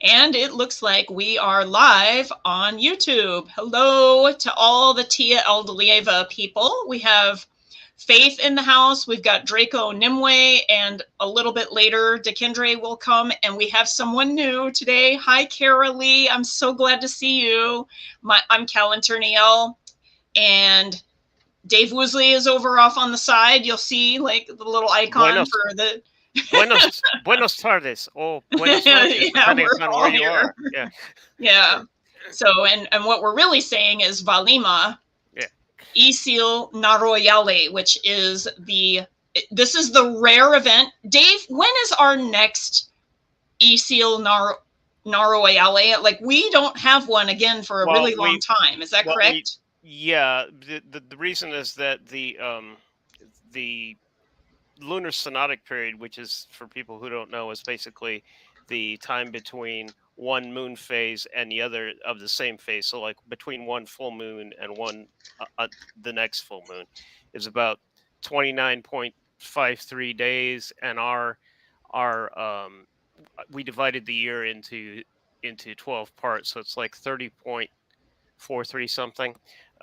And it looks like we are live on YouTube. Hello to all the Tia Eldelieva people. We have Faith in the house. We've got Draco Nimue, and a little bit later, Dakyndre will come, and we have someone new today. Hi, Carolee. I'm so glad to see you. I'm Calantirniel, and Dave Woosley is over off on the side. You'll see like the little icon for the... Buenos tardes, or buenos noches, depending on where you are. Yeah. Yeah. So, and what we're really saying is Valima, Isilnaroialë, which is this is the rare event. Dave, when is our next Isilnaroialë? Like, we don't have one again for a really long time. Is that correct? The reason is that the lunar synodic period, which is, for people who don't know, is basically the time between one moon phase and the other of the same phase. So like between one full moon and one the next full moon is about 29.53 days, and our we divided the year into 12 parts, so it's like 30.43 something.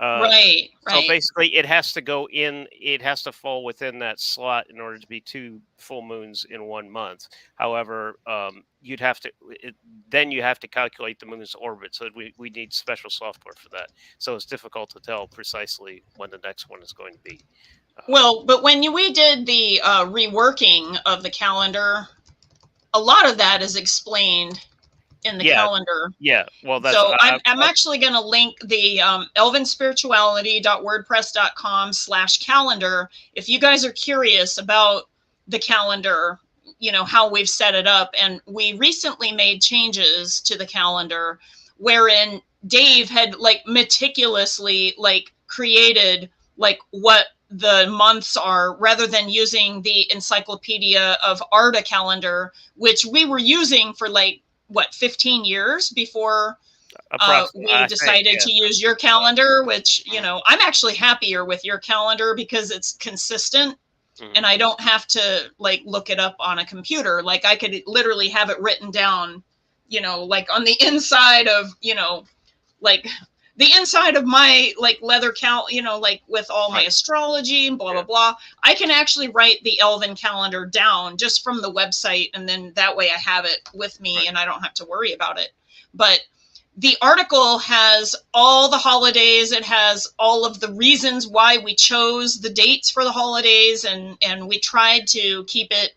Right. So basically, it has to fall within that slot in order to be two full moons in 1 month. However, you have to calculate the moon's orbit. So we need special software for that. So it's difficult to tell precisely when the next one is going to be. Well, but when we did the reworking of the calendar, a lot of that is explained in the calendar. Yeah. Well, that's, so I'm actually going to link the elvenspirituality.wordpress.com/calendar. If you guys are curious about the calendar, you know, how we've set it up. And we recently made changes to the calendar wherein Dave had like meticulously like created like what the months are, rather than using the Encyclopedia of Arda calendar, which we were using for like 15 years before we decided to use your calendar, which, you know, I'm actually happier with your calendar because it's consistent and I don't have to like look it up on a computer. Like I could literally have it written down, you know, like on the inside of, you know, like the inside of my like leather you know, like with all my astrology and blah, blah, blah. I can actually write the Elven calendar down just from the website. And then that way I have it with me and I don't have to worry about it. But the article has all the holidays. It has all of the reasons why we chose the dates for the holidays. And we tried to keep it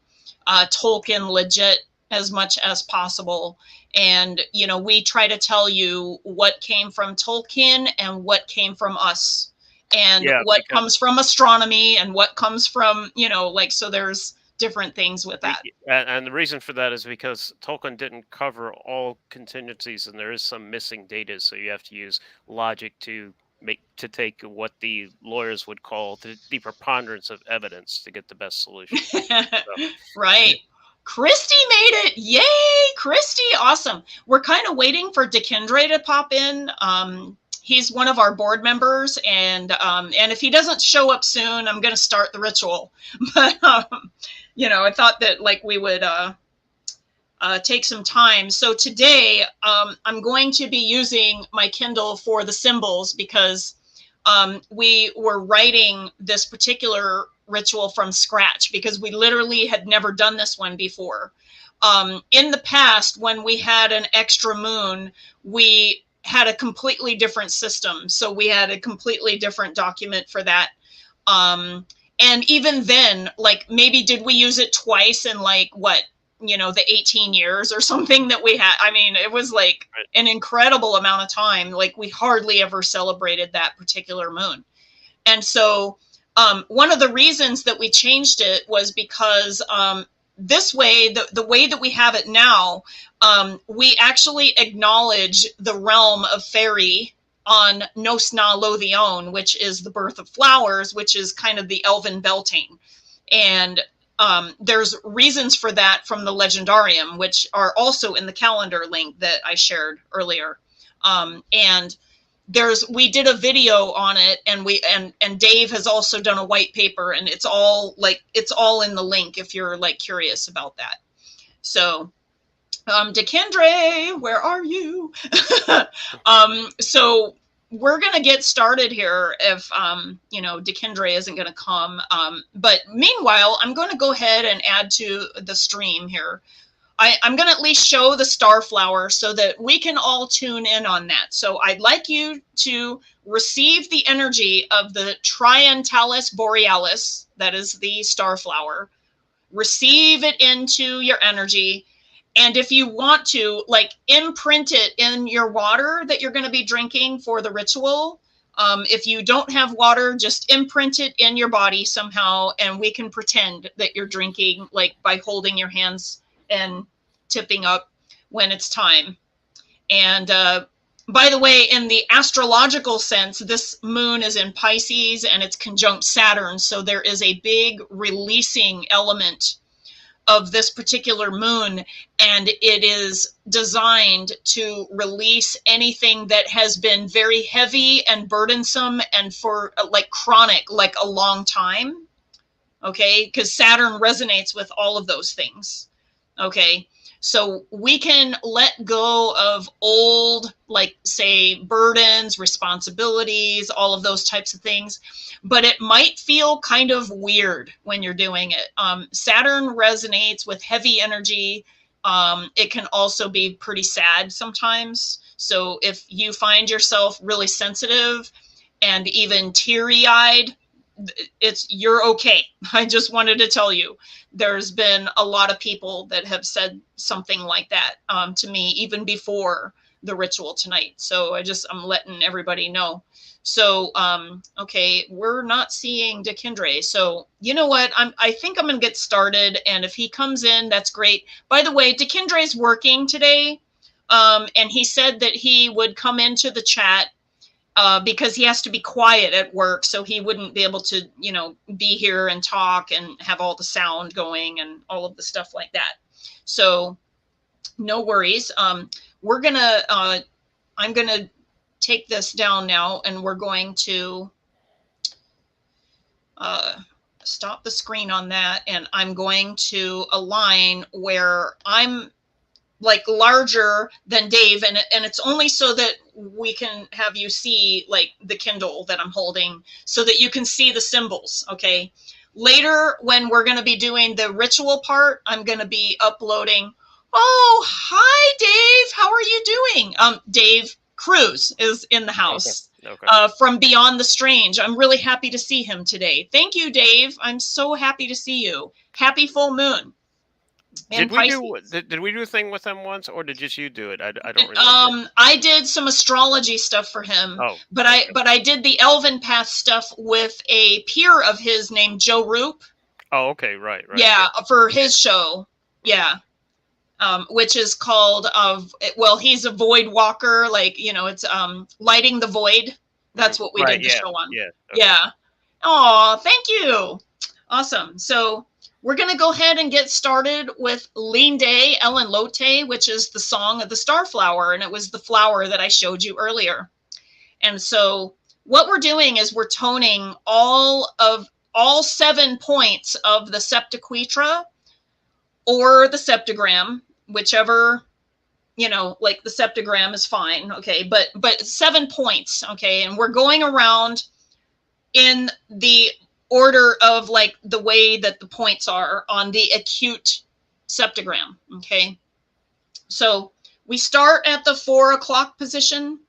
Tolkien legit as much as possible. And, you know, we try to tell you what came from Tolkien and what came from us and what comes from astronomy and what comes from, you know, like, so there's different things with that. And the reason for that is because Tolkien didn't cover all contingencies and there is some missing data. So you have to use logic to take what the lawyers would call the preponderance of evidence to get the best solution. Right. Christy made it. Yay, Christy. Awesome. We're kind of waiting for Dakyndre to pop in. He's one of our board members, and if he doesn't show up soon, I'm going to start the ritual. But, you know, I thought that like we would take some time. So today I'm going to be using my Kindle for the symbols because we were writing this particular ritual from scratch because we literally had never done this one before. In the past, when we had an extra moon, we had a completely different system. So we had a completely different document for that. And even then, like maybe did we use it twice in like what, you know, the 18 years or something that we had. I mean, it was like an incredible amount of time. Like we hardly ever celebrated that particular moon. And so one of the reasons that we changed it was because this way, the way that we have it now, we actually acknowledge the realm of fairy on Nos Na Lothion, which is the birth of flowers, which is kind of the Elven Beltane. And there's reasons for that from the Legendarium, which are also in the calendar link that I shared earlier. And we did a video on it, and Dave has also done a white paper, and it's all in the link if you're like curious about that. So Dakyndre, where are you? So we're going to get started here if, Dakyndre isn't going to come. But meanwhile, I'm going to go ahead and add to the stream here. I'm going to at least show the Starflower so that we can all tune in on that. So I'd like you to receive the energy of the Trientalis Borealis, that is the Starflower. Receive it into your energy. And if you want to, like, imprint it in your water that you're going to be drinking for the ritual. If you don't have water, just imprint it in your body somehow, and we can pretend that you're drinking, like, by holding your hands and tipping up when it's time. And by the way, in the astrological sense, this moon is in Pisces and it's conjunct Saturn. So there is a big releasing element of this particular moon, and it is designed to release anything that has been very heavy and burdensome and for like chronic, like a long time. Okay, because Saturn resonates with all of those things. Okay, so we can let go of old, like, say, burdens, responsibilities, all of those types of things. But it might feel kind of weird when you're doing it. Saturn resonates with heavy energy. It can also be pretty sad sometimes. So if you find yourself really sensitive and even teary-eyed, you're okay. I just wanted to tell you, there's been a lot of people that have said something like that to me even before the ritual tonight. So I'm letting everybody know. So, okay, we're not seeing Dakyndre. So you know what? I think I'm going to get started. And if he comes in, that's great. By the way, Dakyndre is working today. And he said that he would come into the chat because he has to be quiet at work, so he wouldn't be able to, be here and talk and have all the sound going and all of the stuff like that. So no worries. I'm going to take this down now, and we're going to stop the screen on that, and I'm going to align where I'm like larger than Dave, and it's only so that we can have you see like the Kindle that I'm holding so that you can see the symbols. Okay. Later, when we're going to be doing the ritual part, I'm going to be uploading. Oh, hi, Dave. How are you doing? Dave Cruz is in the house. Okay. From Beyond the Strange. I'm really happy to see him today. Thank you, Dave. I'm so happy to see you. Happy full moon. Did we do a thing with him once, or did just you do it? I don't remember. I did some astrology stuff for him. Oh, but I did the Elven Path stuff with a peer of his named Joe Roop. Oh, okay, right. Yeah, for his show. Yeah. Which is called he's a void walker, like, it's Lighting the Void. That's what we did the show on. Yeah. Okay. Yeah. Oh, thank you. Awesome. So we're going to go ahead and get started with Linde Ellen Lotte, which is the song of the Starflower, and it was the flower that I showed you earlier. And so what we're doing is we're toning all 7 points of the septiquetra or the septagram, whichever, like the septagram is fine, okay, but 7 points, okay, and we're going around in the order of like the way that the points are on the acute septagram. Okay, so we start at the 4 o'clock position.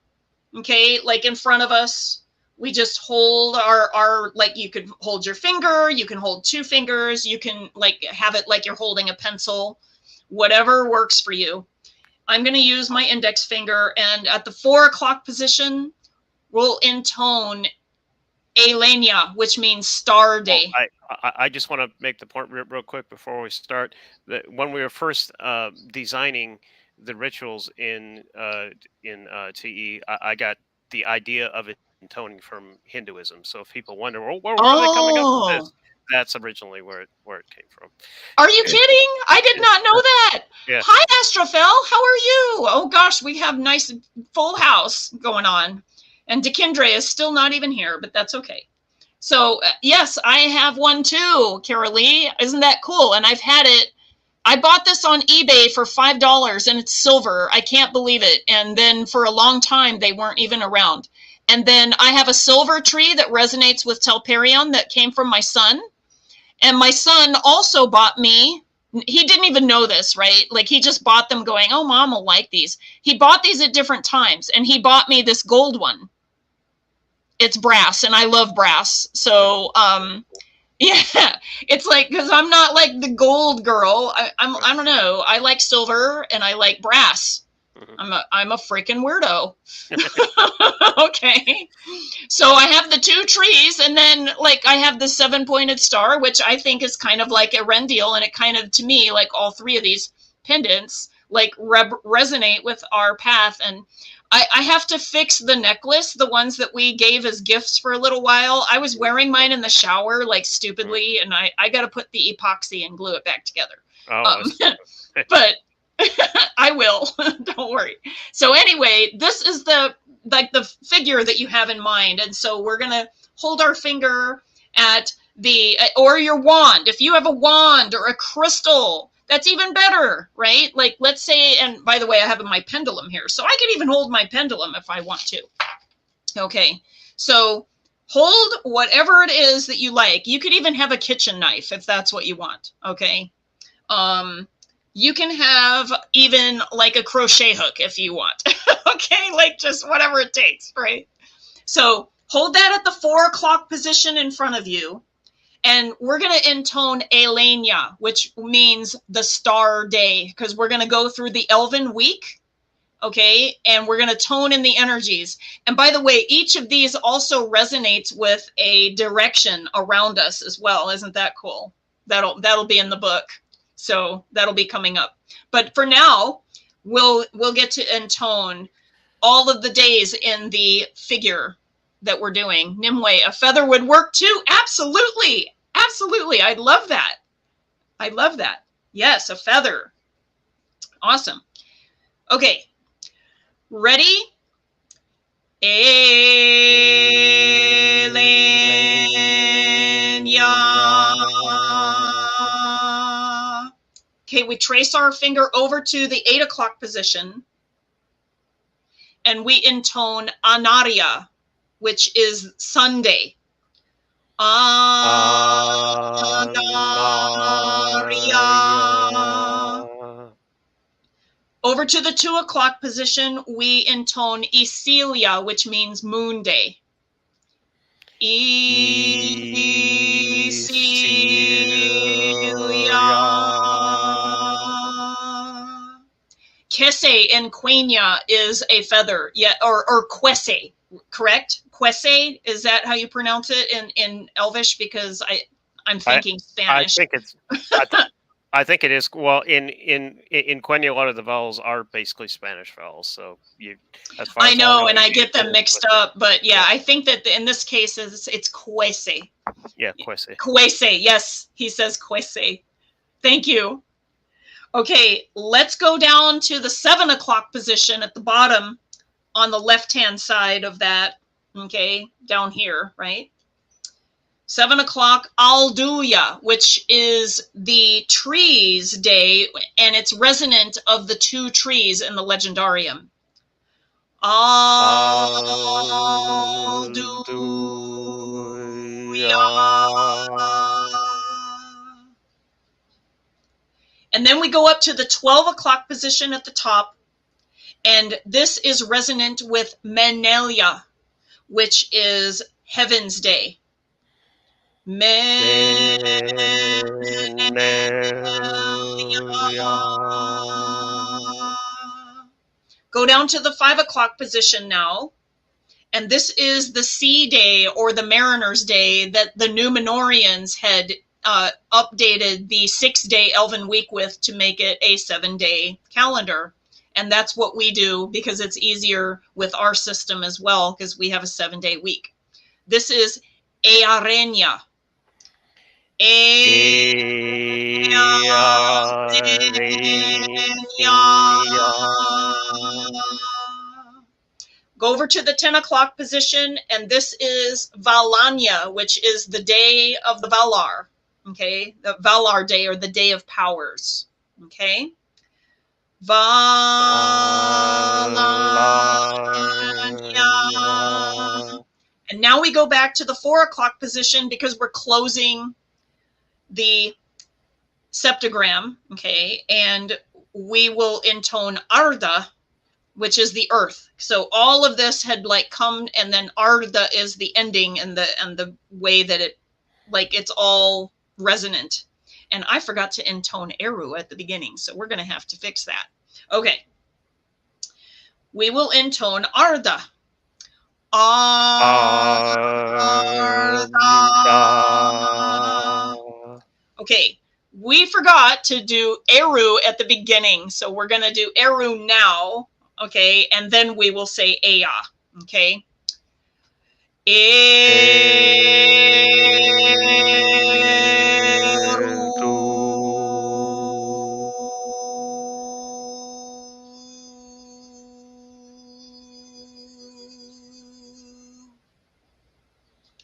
Okay, like in front of us, we just hold our like, you could hold your finger, you can hold 2 fingers, you can like have it like you're holding a pencil, whatever works for you. I'm going to use my index finger, and at the 4 o'clock position, we'll intone Isilnaroialë, which means star day. I just want to make the point real quick before we start that when we were first designing the rituals in TE, I got the idea of it intoning from Hinduism. So if people wonder, well, where are they coming up with this? That's originally where it came from. Are you kidding? I did not know that. Yeah. Hi, Astrophel. How are you? Oh gosh, we have nice full house going on. And Dakyndre is still not even here, but that's okay. So yes, I have one too, Carolee. Isn't that cool? And I've had it I bought this on eBay for $5 and it's silver. I can't believe it. And then for a long time, they weren't even around. And then I have a silver tree that resonates with Telperion that came from my son. And my son also bought me, he didn't even know this, right? Like he just bought them going, oh, Mom will like these. He bought these at different times and he bought me this gold one. It's brass and I love brass. So, yeah, it's like, because I'm not like the gold girl. I don't know. I like silver and I like brass. I'm a freaking weirdo. Okay. So I have the 2 trees and then like I have the 7-pointed star, which I think is kind of like a Rendil. And it kind of, to me, like all 3 of these pendants, like resonate with our path. And I have to fix the necklace, the ones that we gave as gifts for a little while. I was wearing mine in the shower, like stupidly, and I got to put the epoxy and glue it back together. But I will, don't worry. So anyway, this is the figure that you have in mind. And so we're going to hold our finger at or your wand. If you have a wand or a crystal, that's even better, right? Like, let's say, and by the way, I have my pendulum here, so I can even hold my pendulum if I want to. Okay, so hold whatever it is that you like. You could even have a kitchen knife if that's what you want, okay? You can have even like a crochet hook if you want, okay? Like just whatever it takes, right? So hold that at the 4 o'clock position in front of you. And we're going to intone Elenia, which means the star day, because we're going to go through the Elven week, okay? And we're going to tone in the energies. And by the way, each of these also resonates with a direction around us as well. Isn't that cool? That'll be in the book. So that'll be coming up. But for now, we'll get to intone all of the days in the figure that we're doing. Nimue, a feather would work too. Absolutely. Absolutely. I love that. I love that. Yes, a feather. Awesome. Okay. Ready? Elenia. Okay, we trace our finger over to the 8 o'clock position and we intone Anaria, which is Sunday. Anaria. Over to the 2 o'clock position, we intone Isilia, which means Moon Day. Isilia. Kese in Quenya is a feather, yeah, or Quese, correct? Quese, is that how you pronounce it in Elvish? Because I'm thinking Spanish. I think it is. Well, in Quenya, a lot of the vowels are basically Spanish vowels. So I know, and I get them mixed up. But yeah, I think that in this case it's Quese. Yeah, Quese. Quese, yes, he says Quese. Thank you. Okay, let's go down to the 7 o'clock position at the bottom on the left-hand side of that. Okay, down here, right? 7 o'clock, Alduya, which is the trees day, and it's resonant of the 2 trees in the Legendarium. Alduya. And then we go up to the 12 o'clock position at the top, and this is resonant with Millennia, which is Heaven's Day. Go down to the 5 o'clock position now, and this is the Sea Day, or the Mariner's Day, that the Numenorians had updated the 6-day Elven week with to make it a 7-day calendar. And that's what we do because it's easier with our system as well, because we have a 7-day week. This is Earenia. Go over to the 10 o'clock position, and this is Valanya, which is the day of the Valar. Okay, the Valar day, or the day of powers. Okay. Valima. And now we go back to the 4 o'clock position because we're closing the septagram, okay? And we will intone Arda, which is the earth. So all of this had like come, and then Arda is the ending, and the way that it, like, it's all resonant. And I forgot to intone Eru at the beginning, so we're going to have to fix that. Okay. We will intone Arda. Arda. Okay. We forgot to do Eru at the beginning, so we're going to do Eru now, okay? And then we will say Ea, okay?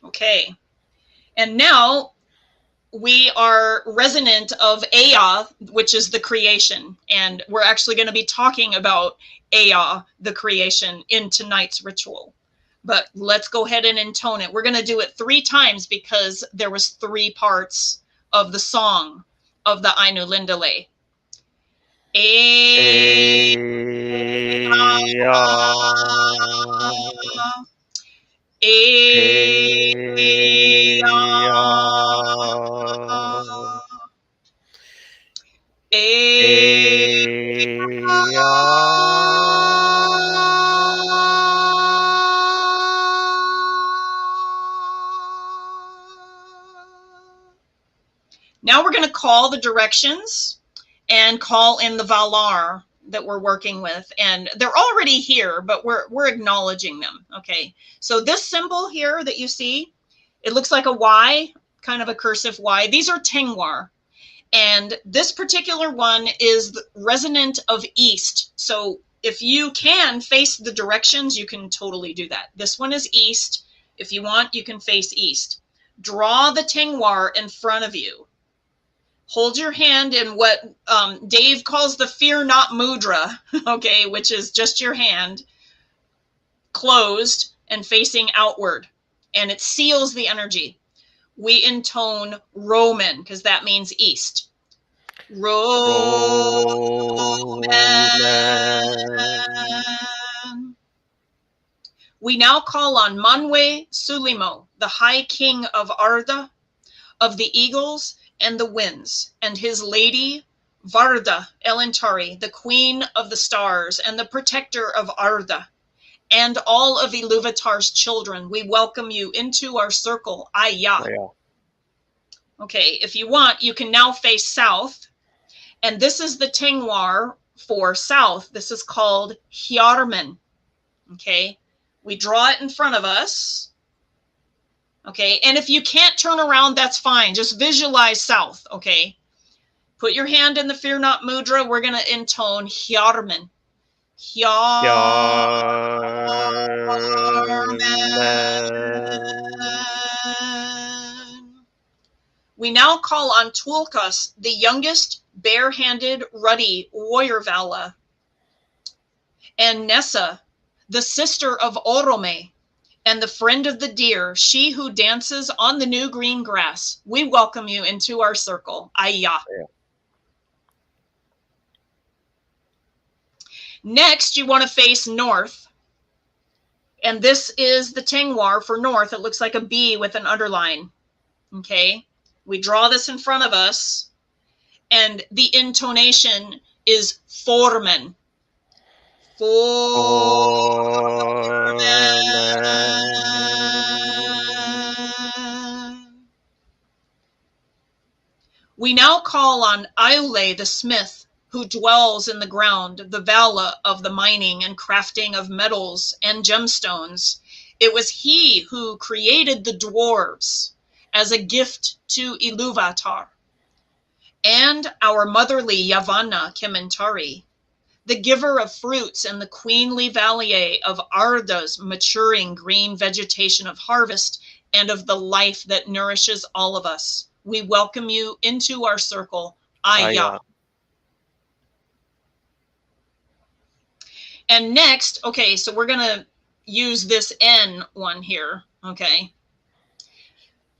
Okay, and now we are resonant of Ea, which is the creation, and we're actually going to be talking about Ea, the creation, in tonight's ritual. But let's go ahead and intone it. We're going to do it 3 times because there was 3 parts of the song of the Isilnaroialë. Now we're going to call the directions and call in the Valar that we're working with. And they're already here, but we're acknowledging them. Okay. So this symbol here that you see, it looks like a Y, kind of a cursive Y. These are Tengwar. And this particular one is resonant of east. So if you can face the directions, you can totally do that. This one is east. If you want, you can face east. Draw the Tengwar in front of you. Hold your hand in what Dave calls the fear not mudra, okay, which is just your hand closed and facing outward, and it seals the energy. We intone Roman because that means east. Roman. We now call on Manwe Sulimo, the High King of Arda, of the Eagles and the Winds, and his lady Varda Elentari, the Queen of the Stars and the Protector of Arda, and all of Iluvatar's children. We welcome you into our circle, Aya. Okay, if you want, you can now face south, and this is the Tengwar for south. This is called Hjarmen. Okay, we draw it in front of us. Okay, and if you can't turn around, that's fine. Just visualize south, okay? Put your hand in the Fear Not Mudra. We're going to intone Hjarmen. Hjarmen. We now call on Tulkas, the youngest, bare-handed, ruddy warrior Vala, and Nessa, the sister of Orome, and the friend of the deer, she who dances on the new green grass. We welcome you into our circle. Aya. Next, you want to face north. And this is the Tengwar for north. It looks like a B with an underline. Okay. We draw this in front of us. And the intonation is Formen. We now call on Isilnaroialë, the smith, who dwells in the ground, the Vala of the mining and crafting of metals and gemstones. It was he who created the dwarves as a gift to Iluvatar. And our motherly Yavanna Kementari, the giver of fruits and the queenly valier of Arda's maturing green vegetation of harvest and of the life that nourishes all of us. We welcome you into our circle. Aya. And next, okay, so we're going to use this N one here, okay?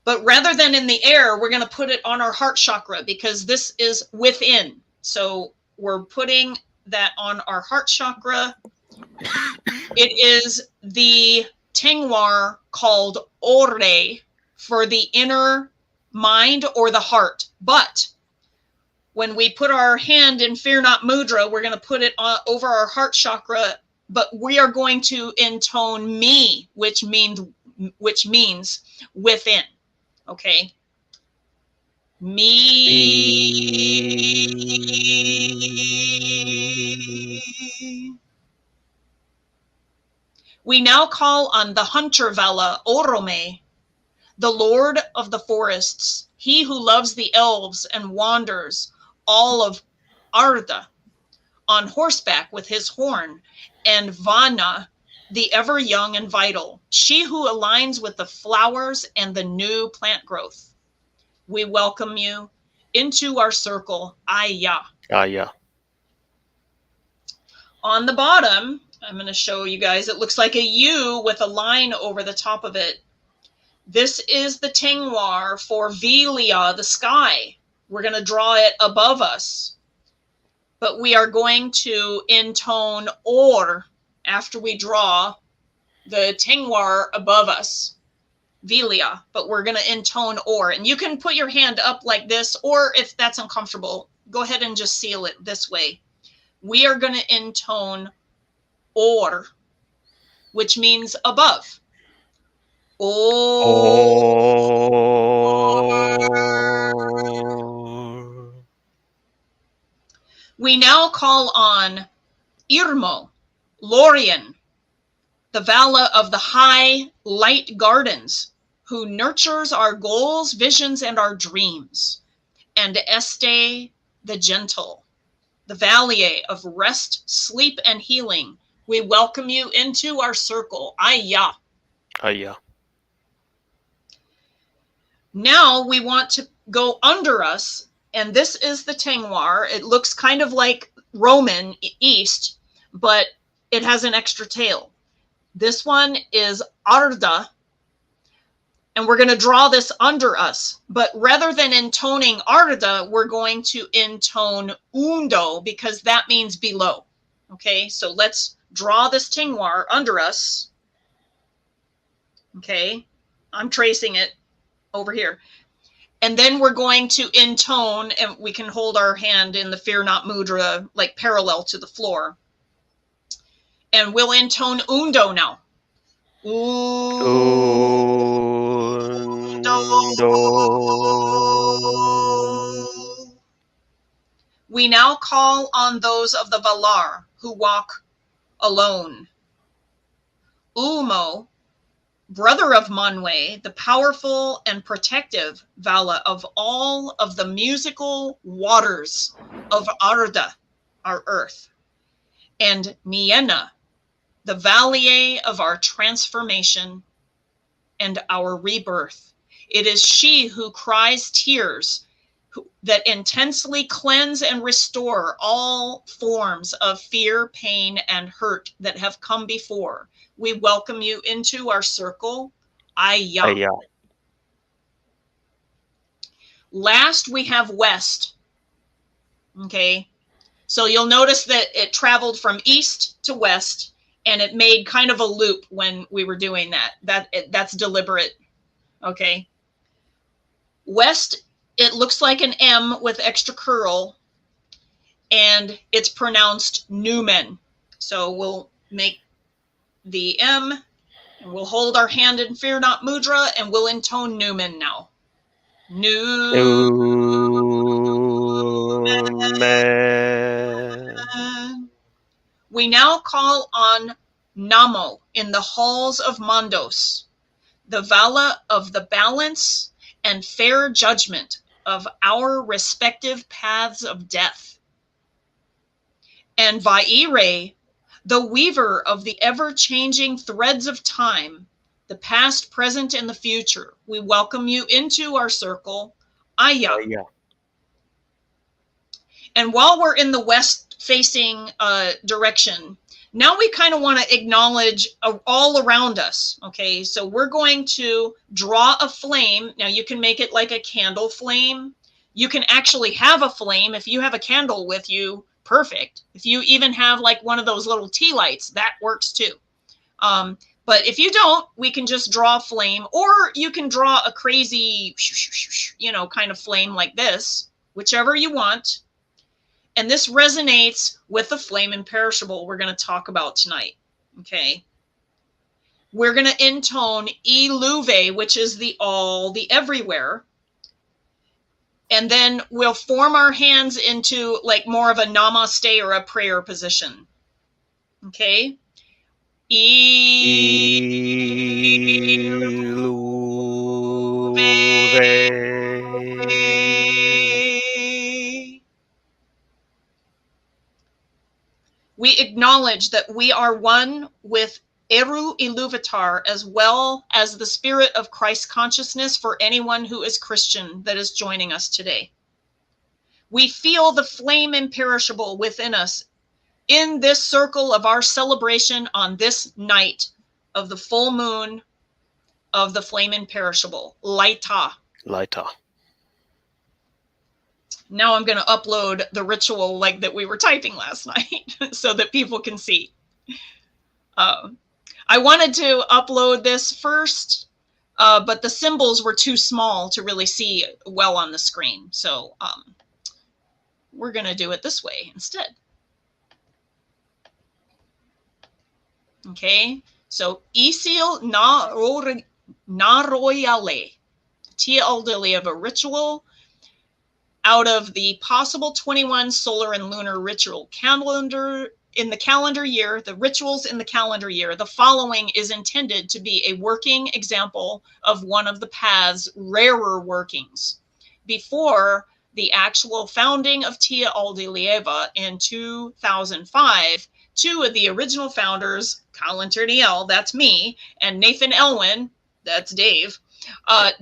But rather than in the air, we're going to put it on our heart chakra because this is within. So we're putting that on our heart chakra. It is the Tengwar called Ore for the inner mind or the heart. But when we put our hand in Fear Not Mudra, we're going to put it over our heart chakra, but we are going to intone me, which means within. Okay. Me. We now call on the hunter Vala Orome, the lord of the forests, he who loves the elves and wanders all of Arda on horseback with his horn, and Vana, the ever young and vital, she who aligns with the flowers and the new plant growth. We welcome you into our circle, Aya. Aya. On the bottom, I'm going to show you guys, it looks like a U with a line over the top of it. This is the Tengwar for Velia, the sky. We're going to draw it above us. But we are going to intone Or after we draw the Tengwar above us, Velia, but we're going to intone Or. And you can put your hand up like this, or if that's uncomfortable, go ahead and just seal it this way. We are going to intone Or, which means above. Or. We now call on Irmo, Lorien, the Vala of the high light gardens, who nurtures our goals, visions, and our dreams, and Este, the gentle, the Valier of rest, sleep, and healing. We welcome you into our circle. Aya. Aya. Now we want to go under us, and this is the Tengwar. It looks kind of like Roman East, but it has an extra tail. This one is Arda, and we're going to draw this under us. But rather than intoning Arda, we're going to intone Undo, because that means below. Okay, so let's draw this Tengwar under us. Okay, I'm tracing it over here. And then we're going to intone, and we can hold our hand in the Fear Not Mudra, like parallel to the floor. And we'll intone Undo now. Undo. We now call on those of the Valar who walk alone. Ulmo, brother of Manwe, the powerful and protective Vala of all of the musical waters of Arda, our earth. And Nienna, the Valier of our transformation and our rebirth. It is she who cries tears that intensely cleanse and restore all forms of fear, pain, and hurt that have come before. We welcome you into our circle. Aya. Aya. Last, we have West. Okay. So you'll notice that it traveled from east to west, and it made kind of a loop when we were doing that. That's deliberate. Okay. West, it looks like an M with extra curl, and it's pronounced Numen. So we'll make the M, and we'll hold our hand in Fear Not Mudra, and we'll intone Numen now. Numen. We now call on Namo in the halls of Mondos, the Vala of the balance and fair judgment of our respective paths of death. And Vaire, the weaver of the ever-changing threads of time, the past, present, and the future. We welcome you into our circle. Aya. Aya. And while we're in the west-facing direction, Now we kind of want to acknowledge all around us. Okay, so we're going to draw a flame. Now you can make it like a candle flame. You can actually have a flame if you have a candle with you. Perfect. If you even have like one of those little tea lights, that works too. But if you don't, we can just draw a flame, or you can draw a crazy, you know, kind of flame like this, whichever you want. And this resonates with the Flame Imperishable we're going to talk about tonight. Okay. We're going to intone Iluve, which is the all, the everywhere. And then we'll form our hands into like more of a namaste or a prayer position. Okay. We acknowledge that we are one with Eru Iluvatar, as well as the spirit of Christ consciousness for anyone who is Christian that is joining us today. We feel the flame imperishable within us in this circle of our celebration on this night of the full moon of the flame imperishable, Laita. Laita. Now I'm going to upload the ritual like that we were typing last night so that people can see. I wanted to upload this first, but the symbols were too small to really see well on the screen. So we're going to do it this way instead. Okay, so Isilnaroialë, TLD of a ritual out of the possible 21 solar and lunar ritual calendar in the calendar year, the rituals in the calendar year. The following is intended to be a working example of one of the path's rarer workings. Before the actual founding of TLD in 2005, two of the original founders, Calantirniel, that's me, and Nathan Elwin, that's Dave,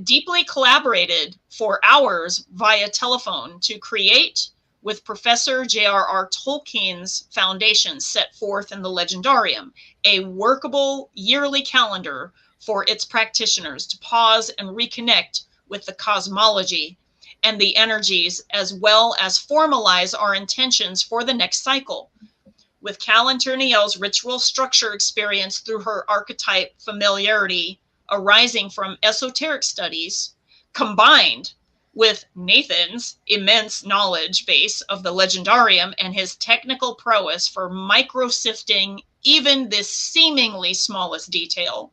deeply collaborated for hours via telephone to create, with Professor J.R.R. Tolkien's foundation set forth in the Legendarium, a workable yearly calendar for its practitioners to pause and reconnect with the cosmology and the energies, as well as formalize our intentions for the next cycle. With Calantirniel's ritual structure experience through her archetype familiarity arising from esoteric studies, combined with Nathan's immense knowledge base of the Legendarium and his technical prowess for micro-sifting even this seemingly smallest detail,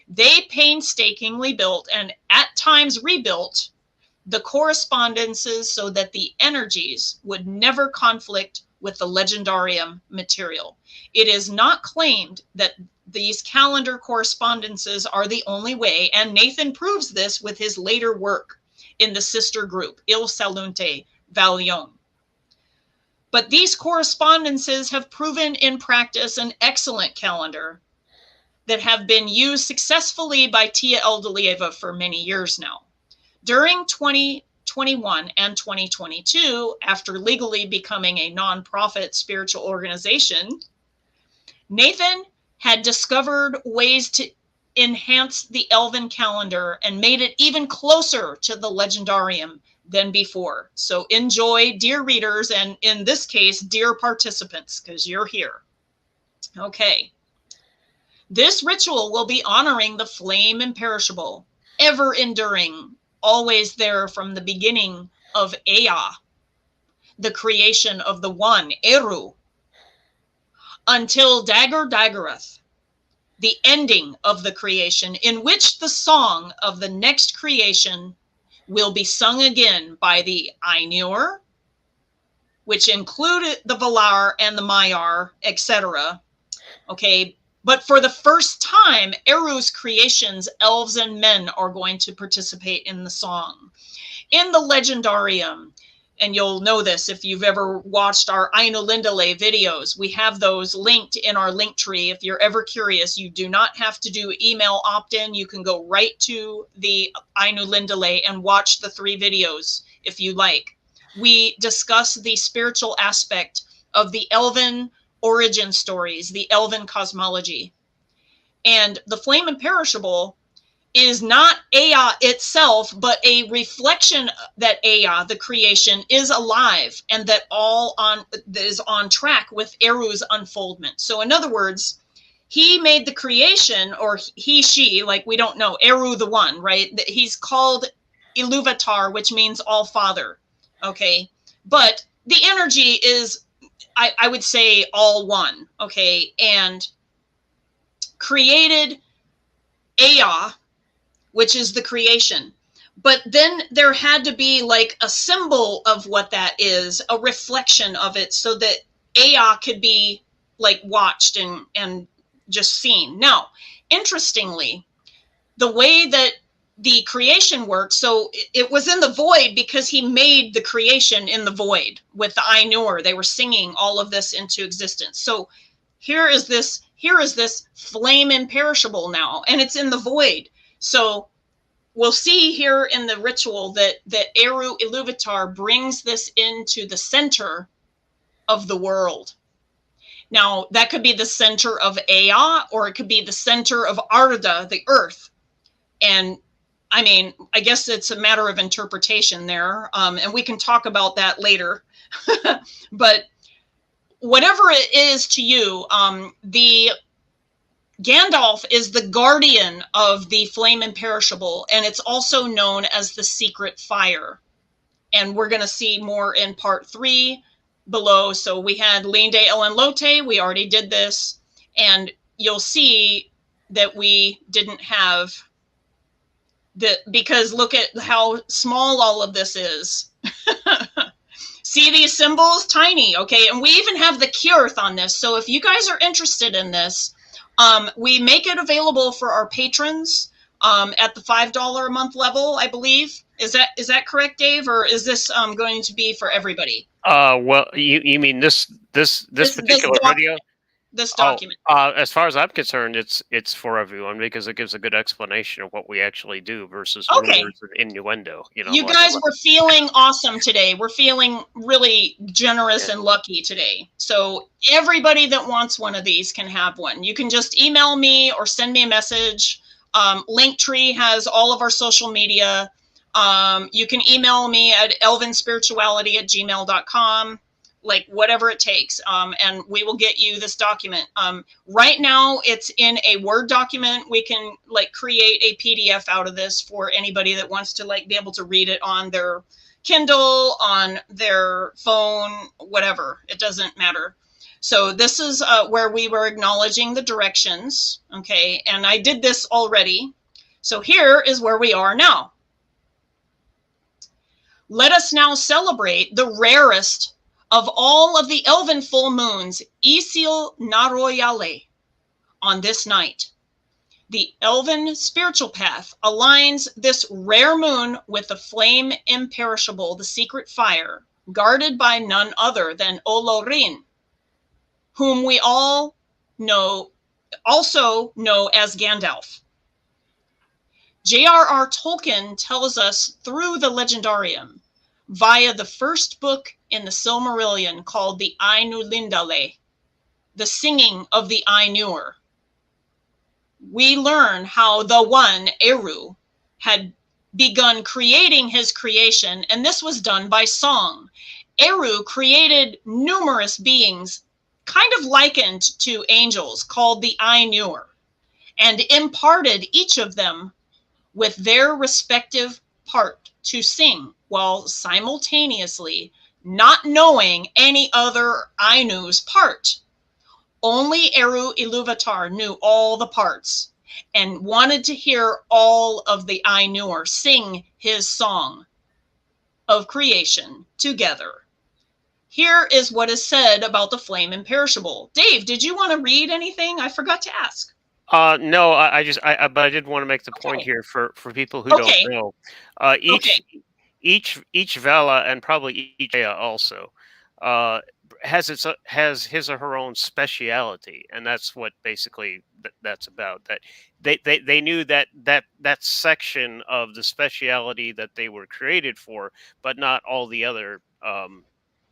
they painstakingly built and at times rebuilt the correspondences so that the energies would never conflict with the Legendarium material. It is not claimed that these calendar correspondences are the only way, and Nathan proves this with his later work in the sister group, Il Salunte Valion. But these correspondences have proven in practice an excellent calendar that have been used successfully by Tia Eldelieva for many years now. During 2021 and 2022, after legally becoming a nonprofit spiritual organization, Nathan had discovered ways to enhance the Elven calendar and made it even closer to the Legendarium than before. So enjoy, dear readers, and in this case, dear participants, because you're here. Okay. This ritual will be honoring the flame imperishable, ever enduring, always there from the beginning of Ea, the creation of the one, Eru, until Daggerath, the ending of the creation, in which the song of the next creation will be sung again by the Ainur, which included the Valar and the Maiar, etc. Okay, but for the first time, Eru's creations, elves and men, are going to participate in the song. In the Legendarium, and you'll know this if you've ever watched our Isilnaroialë videos, we have those linked in our link tree. If you're ever curious, you do not have to do email opt-in. You can go right to the Isilnaroialë and watch the 3 videos if you like. We discuss the spiritual aspect of the Elven origin stories, the Elven cosmology. And the Flame Imperishable is not Ea itself, but a reflection that Ea, the creation, is alive and that is on track with Eru's unfoldment. So in other words, he made the creation, or he, she, like we don't know, Eru the one, right? He's called Iluvatar, which means all father. Okay. But the energy is, I would say, all one. Okay. And created Ea, which is the creation. But then there had to be like a symbol of what that is, a reflection of it, so that Ea could be like watched and just seen. Now, interestingly, the way that the creation worked, so it was in the void because he made the creation in the void with the Ainur. They were singing all of this into existence. So here is this flame imperishable now, and it's in the void. So we'll see here in the ritual that Eru Iluvatar brings this into the center of the world. Now, that could be the center of Ea, or it could be the center of Arda, the earth. And I mean, I guess it's a matter of interpretation there, and we can talk about that later. But whatever it is to you, the Gandalf is the guardian of the Flame Imperishable, and it's also known as the Secret Fire. And we're going to see more in part 3 below. So we had Linde Ellen Lote, we already did this, and you'll see that we didn't have because look at how small all of this is. See these symbols? Tiny, okay? And we even have the Kjorth on this. So if you guys are interested in this, we make it available for our patrons at the $5 a month level, I believe. Is that correct, Dave? Or is this going to be for everybody? Well, you mean this particular video? This document. As far as I'm concerned, it's for everyone because it gives a good explanation of what we actually do versus rumors and innuendo. You guys were feeling awesome today. We're feeling really generous and lucky today. So everybody that wants one of these can have one. You can just email me or send me a message. Linktree has all of our social media. You can email me at elvenspirituality@gmail.com. Like whatever it takes, and we will get you this document. Right now it's in a Word document. We can like create a PDF out of this for anybody that wants to like be able to read it on their Kindle, on their phone, whatever. It doesn't matter. So this is where we were acknowledging the directions, okay? And I did this already. So here is where we are now. Let us now celebrate the rarest of all of the elven full moons, Isilnaroialë, on this night. The Elven Spiritual Path aligns this rare moon with the Flame Imperishable, the Secret Fire, guarded by none other than Olorin, whom we also know as Gandalf. J.R.R. Tolkien tells us through the Legendarium, via the first book in the Silmarillion called the Ainulindale, the singing of the Ainur, we learn how the one, Eru, had begun creating his creation, and this was done by song. Eru created numerous beings, kind of likened to angels, called the Ainur, and imparted each of them with their respective part to sing, while simultaneously not knowing any other Ainu's part. Only Eru Iluvatar knew all the parts and wanted to hear all of the Ainur sing his song of creation together. Here is what is said about the Flame Imperishable. Dave, did you want to read anything? I forgot to ask. No, but I did want to make the point here for people who don't know. Each Vala and probably each Ea also has his or her own speciality, and that's what basically that's about. That they knew that section of the speciality that they were created for, but not all the other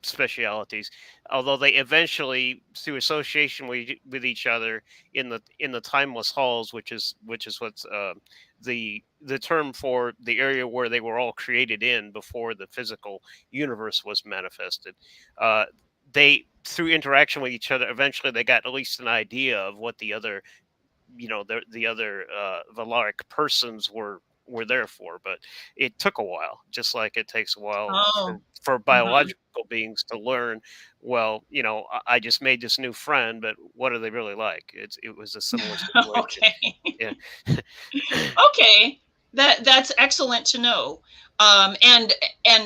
specialities, although they eventually, through association with each other in the timeless halls, which is what's the term for the area where they were all created in before the physical universe was manifested. They, through interaction with each other, eventually they got at least an idea of what the other, the other Valaric persons were there for, but it took a while, just like it takes a while Oh. for Mhm. biological beings to learn. Well, I just made this new friend, but what are they really like? It was a similar situation. Okay. Yeah. Okay. That's excellent to know. And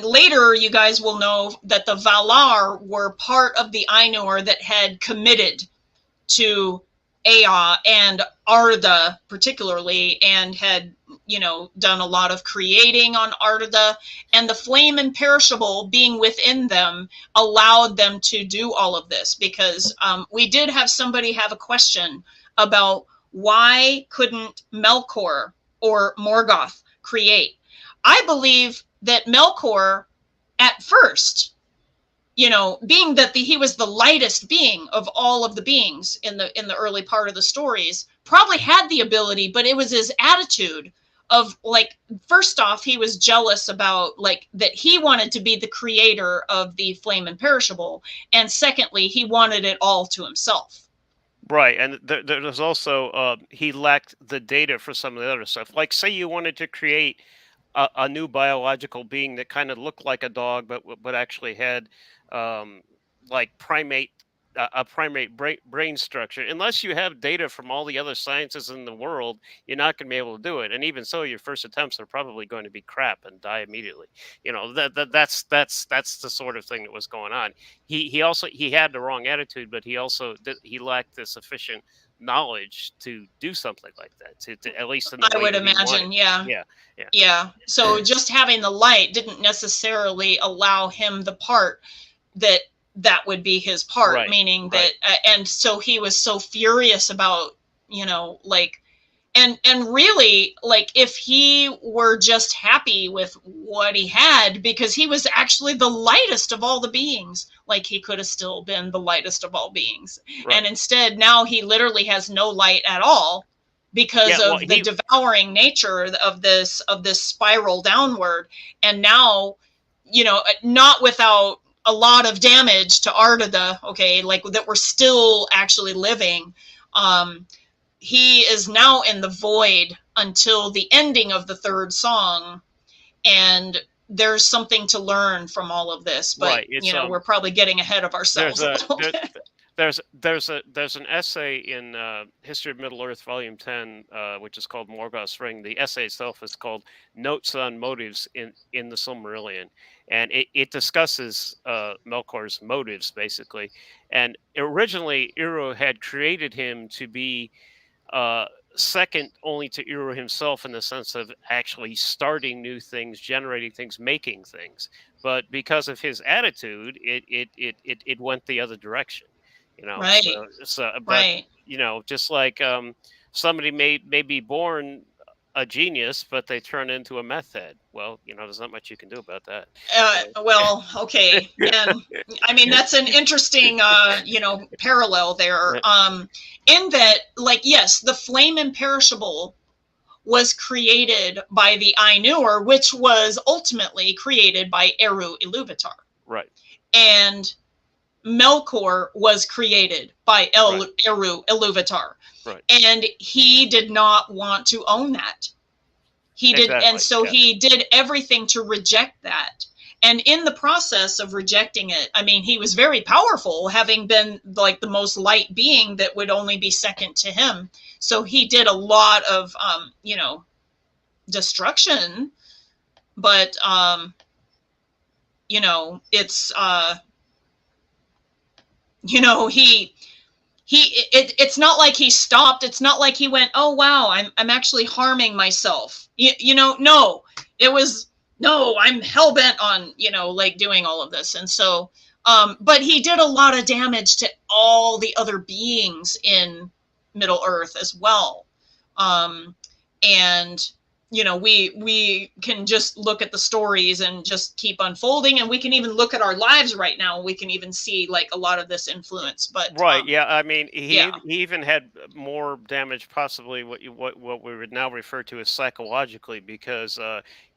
later you guys will know that the Valar were part of the Ainur that had committed to Ea and Arda particularly, and had, done a lot of creating on Arda, and the Flame Imperishable being within them allowed them to do all of this, because we did have somebody have a question about why couldn't Melkor or Morgoth create. I believe that Melkor at first, being that he was the lightest being of all of the beings in the early part of the stories, probably had the ability, but it was his attitude of, like, first off, he was jealous about, like, that he wanted to be the creator of the Flame Imperishable, and secondly, he wanted it all to himself. Right, and there's also he lacked the data for some of the other stuff. Like, say you wanted to create a new biological being that kind of looked like a dog, but actually had like a primate brain structure. Unless you have data from all the other sciences in the world, you're not going to be able to do it. And even so, your first attempts are probably going to be crap and die immediately. That's the sort of thing that was going on. He also had the wrong attitude, but he lacked the sufficient knowledge to do something like that, to at least in the I way would that he wanted. imagine, yeah. Yeah. Yeah. So just having the light didn't necessarily allow him the part that would be his part, Right, meaning right. that, and so he was so furious about, like, and really, like, if he were just happy with what he had, because he was actually the lightest of all the beings, like, he could have still been the lightest of all beings. Right. And instead, now he literally has no light at all, because Yeah, well, of the devouring nature of this spiral downward. And now, not without a lot of damage to Ardada, okay, like, that we're still actually living. He is now in the void until the ending of the third song, and there's something to learn from all of this, but right. we're probably getting ahead of ourselves a little bit. There's an essay in History of Middle Earth, Volume 10, which is called Morgoth's Ring. The essay itself is called Notes on Motives in the Silmarillion, and it discusses Melkor's motives, basically. And originally, Uru had created him to be second only to Uru himself, in the sense of actually starting new things, generating things, making things. But because of his attitude, it went the other direction. Right. But Right. just like somebody may be born a genius, but they turn into a meth head. Well, there's not much you can do about that. Well, okay. And I mean, that's an interesting, parallel there. In that, like, yes, the Flame Imperishable was created by the Ainur, which was ultimately created by Eru Iluvatar. Right. And Melkor was created by Eru Iluvatar. Right. And he did not want to own that. He did, exactly. And so he did everything to reject that. And in the process of rejecting it, I mean, he was very powerful, having been, like, the most light being that would only be second to him. So he did a lot of, destruction. But, it's, it's not like he stopped. It's not like he went, oh, wow, I'm actually harming myself. No, it was, no, I'm hell-bent on, like, doing all of this. And so, but he did a lot of damage to all the other beings in Middle Earth as well. And we can just look at the stories and just keep unfolding, and we can even look at our lives right now. We can even see like a lot of this influence. But Right. Yeah. I mean, yeah, he even had more damage, possibly what we would now refer to as psychologically, because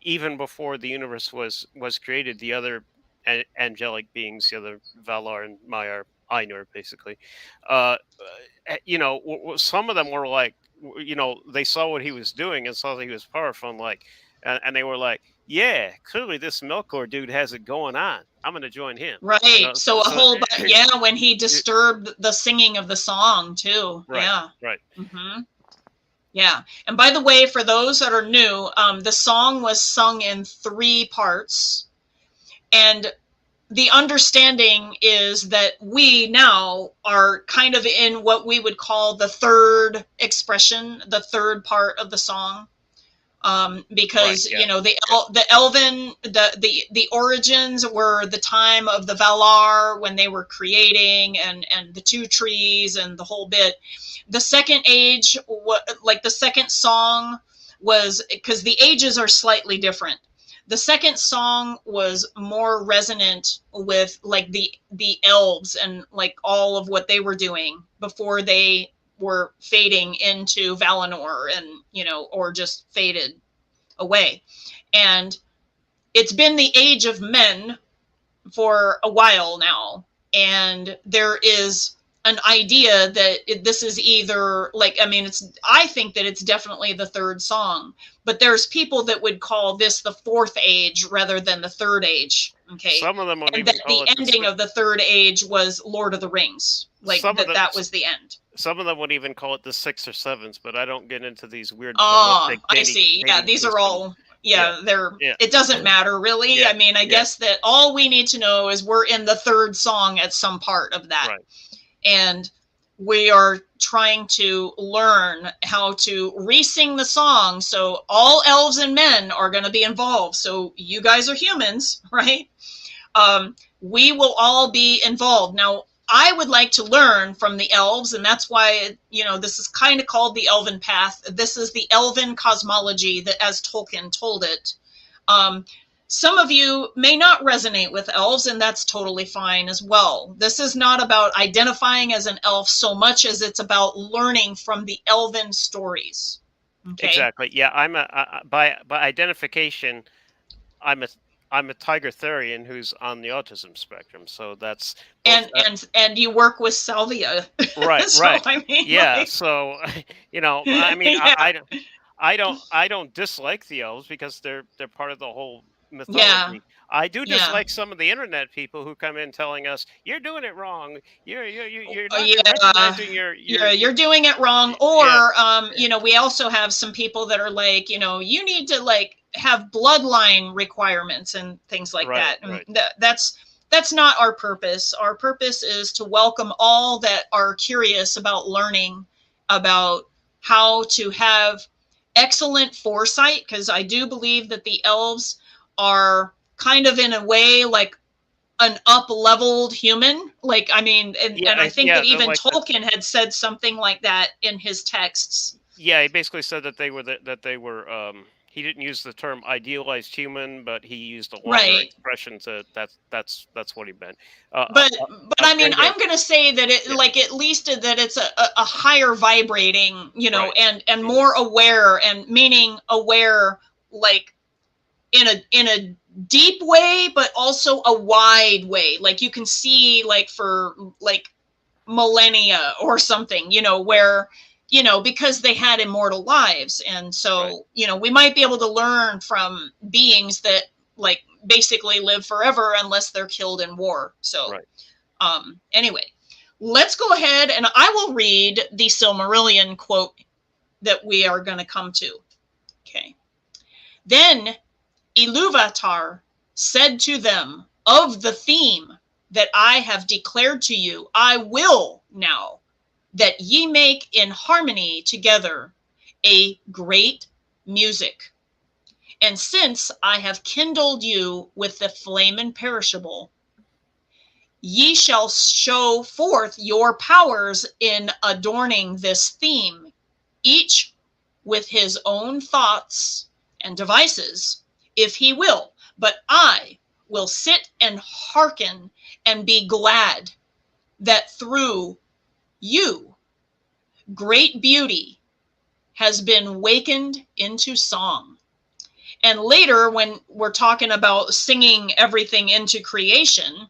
even before the universe was created, the other angelic beings, the other Valar and Maiar, Ainur, basically, some of them were like, they saw what he was doing and saw that he was powerful, and like, and they were like, yeah, clearly this Melkor dude has it going on. I'm going to join him. right. So a So whole yeah, when he disturbed the singing of the song too. right, Yeah. right. Mm-hmm. Yeah. And by the way, for those that are new, the song was sung in 3 parts. And the understanding is that we now are kind of in what we would call the third expression, the third part of the song. Because Right, yeah. The Elven, the origins were the time of the Valar when they were creating, and the 2 trees and the whole bit. The second age, like the second song, was because the ages are slightly different. The second song was more resonant with like the elves and like all of what they were doing before they were fading into Valinor, and or just faded away. And it's been the age of men for a while now, and there is an idea that this is either like, I think that it's definitely the third song, but there's people that would call this the 4th age rather than the 3rd age. Okay. Some of them would And even that call the it ending of the 3rd age was Lord of the Rings, like that was the end. Some of them would even call it the 6th or 7th, but I don't get into these weird. Oh, I see. Yeah, these are all. Yeah, it doesn't matter really. Yeah, I guess that all we need to know is we're in the 3rd song at some part of that. Right. And we are trying to learn how to re-sing the song. So all elves and men are going to be involved. So you guys are humans, right? We will all be involved. Now, I would like to learn from the elves, and that's why, this is kind of called the Elven Path. This is the Elven cosmology that, as Tolkien told it. Some of you may not resonate with elves, and that's totally fine as well. This is not about identifying as an elf so much as it's about learning from the elven stories. Okay? Exactly. Yeah, I'm by identification, I'm a Tiger-Therian who's on the autism spectrum. So that's and you work with Salvia, right, so, right. Yeah. So yeah. I don't dislike the elves because they're part of the whole mythology. Yeah. I do dislike some of the internet people who come in telling us you're doing it wrong. You're not recognizing you're doing it wrong. Or we also have some people that are like, you need to like have bloodline requirements and things like that. And that's not our purpose. Our purpose is to welcome all that are curious about learning about how to have excellent foresight, because I do believe that the elves are kind of in a way like an up-leveled human. Like, and I think that even like Tolkien had said something like that in his texts. Yeah, he basically said that they were he didn't use the term idealized human, but he used a longer expression to that's what he meant. But I'm going to say that it like at least that it's a higher vibrating, and more aware, and meaning aware like in a deep way, but also a wide way. Like you can see like for like millennia or something, where because they had immortal lives. And so, we might be able to learn from beings that like basically live forever unless they're killed in war. So, anyway, let's go ahead and I will read the Silmarillion quote that we are going to come to. Okay. Then Ilúvatar said to them, of the theme that I have declared to you, I will now that ye make in harmony together a great music. And since I have kindled you with the flame imperishable, ye shall show forth your powers in adorning this theme, each with his own thoughts and devices, if he will, but I will sit and hearken and be glad that through you great beauty has been wakened into song. And later, when we're talking about singing everything into creation,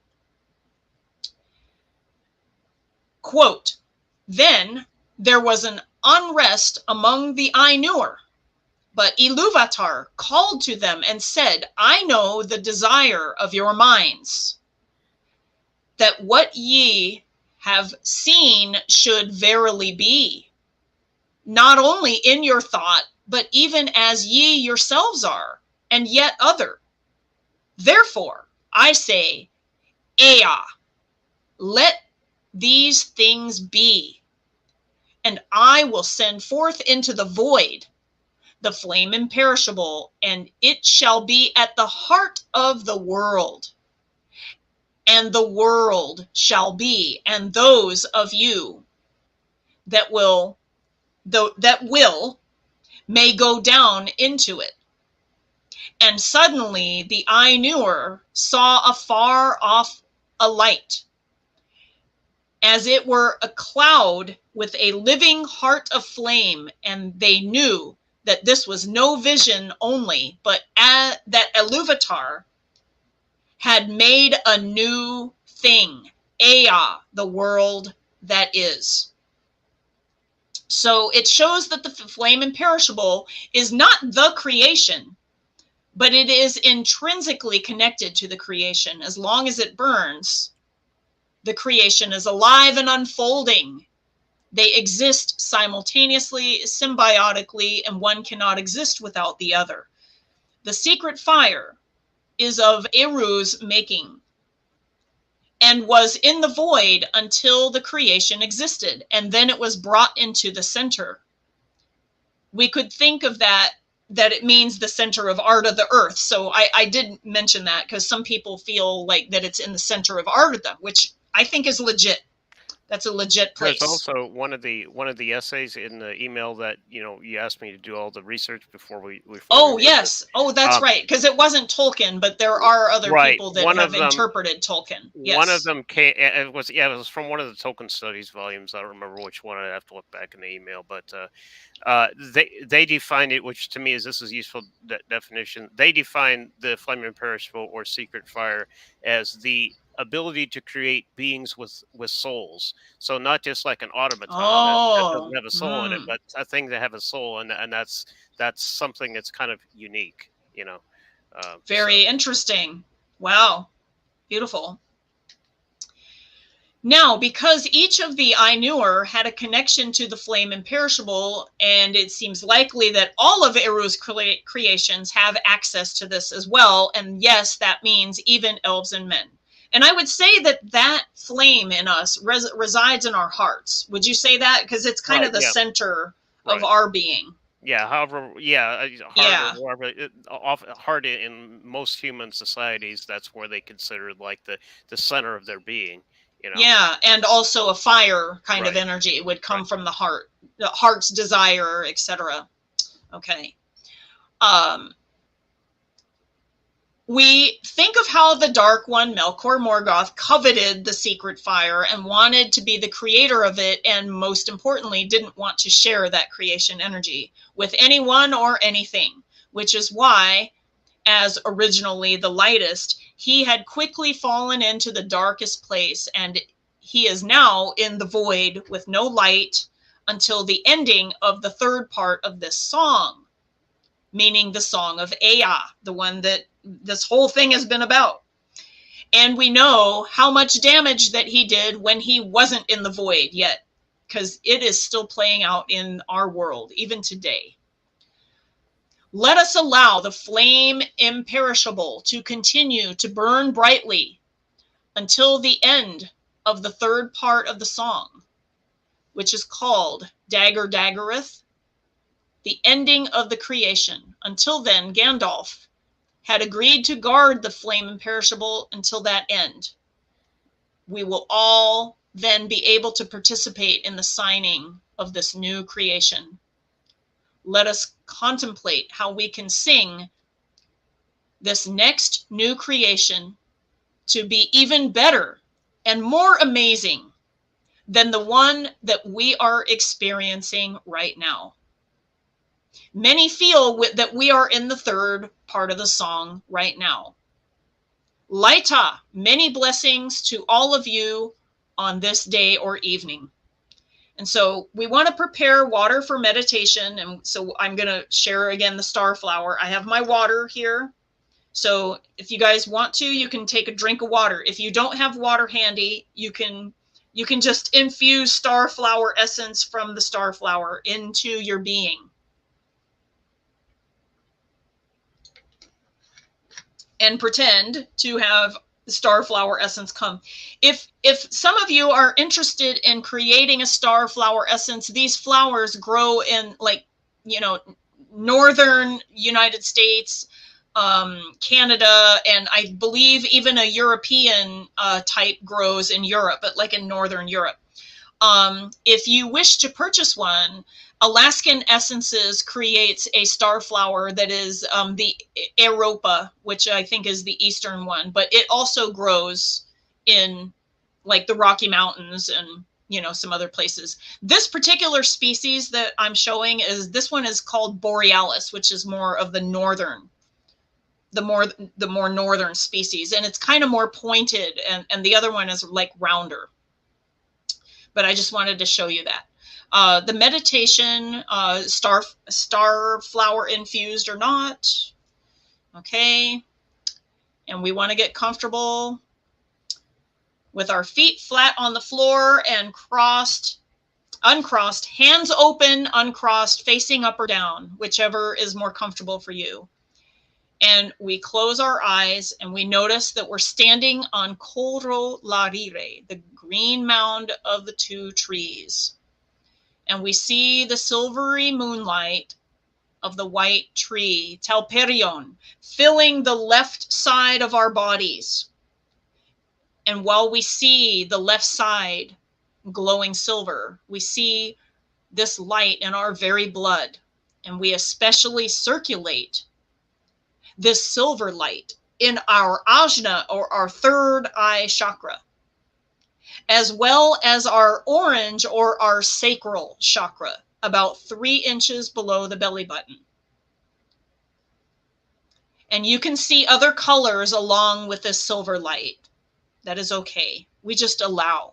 quote, then there was an unrest among the Ainur, but Iluvatar called to them and said, I know the desire of your minds, that what ye have seen should verily be, not only in your thought, but even as ye yourselves are, and yet other. Therefore, I say, Ea, let these things be, and I will send forth into the void the flame imperishable, and it shall be at the heart of the world. And the world shall be, and those of you that will may go down into it. And suddenly the Ainur saw afar off a light, as it were a cloud with a living heart of flame, and they knew that this was no vision only, but that Iluvatar had made a new thing, Ea, the world that is. So it shows that the flame imperishable is not the creation, but it is intrinsically connected to the creation. As long as it burns, the creation is alive and unfolding. They exist simultaneously, symbiotically, and one cannot exist without the other. The secret fire is of Eru's making and was in the void until the creation existed, and then it was brought into the center. We could think of that it means the center of Arda, the earth. So I did mention that because some people feel like that it's in the center of Arda, which I think is legit. That's a legit place. There's also one of the essays in the email that you asked me to do all the research before we. Yes. Oh, that's right. Because it wasn't Tolkien, but there are other people that have interpreted Tolkien. Yes. One of them came. It was from one of the Tolkien studies volumes. I don't remember which one. I'd have to look back in the email, but they define it, which to me is useful definition. They define the flame imperishable or secret fire as the ability to create beings with souls. So not just like an automaton that doesn't have a soul in it, but a thing that have a soul, and that's something that's kind of unique, Very interesting. Wow, beautiful. Now, because each of the Ainur had a connection to the flame imperishable, and it seems likely that all of Eru's creations have access to this as well, and yes, that means even elves and men. And I would say that flame in us resides in our hearts. Would you say that? Because it's kind of the center of our being. Yeah. However, heart in most human societies, that's where they consider like the center of their being. Yeah, and also a fire kind of energy would come from the heart's desire, etc. Okay. We think of how the Dark One, Melkor Morgoth, coveted the secret fire and wanted to be the creator of it, and most importantly, didn't want to share that creation energy with anyone or anything, which is why, as originally the lightest, he had quickly fallen into the darkest place, and he is now in the void with no light until the ending of the third part of this song, meaning the Song of Ea, the one that this whole thing has been about. And we know how much damage that he did when he wasn't in the void yet, because it is still playing out in our world, even today. Let us allow the flame imperishable to continue to burn brightly until the end of the third part of the song, which is called Dagger Daggereth, the ending of the creation. Until then, Gandalf had agreed to guard the flame imperishable until that end. We will all then be able to participate in the signing of this new creation. let us contemplate how we can sing this next new creation to be even better and more amazing than the one that we are experiencing right now. Many feel that we are in the third part of the song right now. Laita, many blessings to all of you on this day or evening. And so we want to prepare water for meditation. And so I'm going to share again the Starflower. I have my water here. So if you guys want to, you can take a drink of water. If you don't have water handy, you can just infuse Starflower essence from the Starflower into your being. And pretend to have the Starflower essence come. If some of you are interested in creating a Starflower essence, these flowers grow in, like, you know, northern United States, Canada, and I believe even a European type grows in Europe, but like in northern Europe. If you wish to purchase one, Alaskan Essences creates a Starflower that is the Europa, which I think is the eastern one, but it also grows in like the Rocky Mountains and, you know, some other places. This particular species that I'm showing this one is called Borealis, which is more of the northern, the more northern species, and it's kind of more pointed, and the other one is like rounder. But I just wanted to show you that. The meditation, Starflower infused or not. Okay. And we want to get comfortable with our feet flat on the floor and uncrossed, hands open, uncrossed, facing up or down, whichever is more comfortable for you. And we close our eyes and we notice that we're standing on Coro Larire, the green mound of the two trees. And we see the silvery moonlight of the white tree, Telperion, filling the left side of our bodies. And while we see the left side glowing silver, we see this light in our very blood. And we especially circulate this silver light in our ajna, or our third eye chakra, as well as our orange, or our sacral chakra, about 3 inches below the belly button. And you can see other colors along with this silver light. That is okay. We just allow.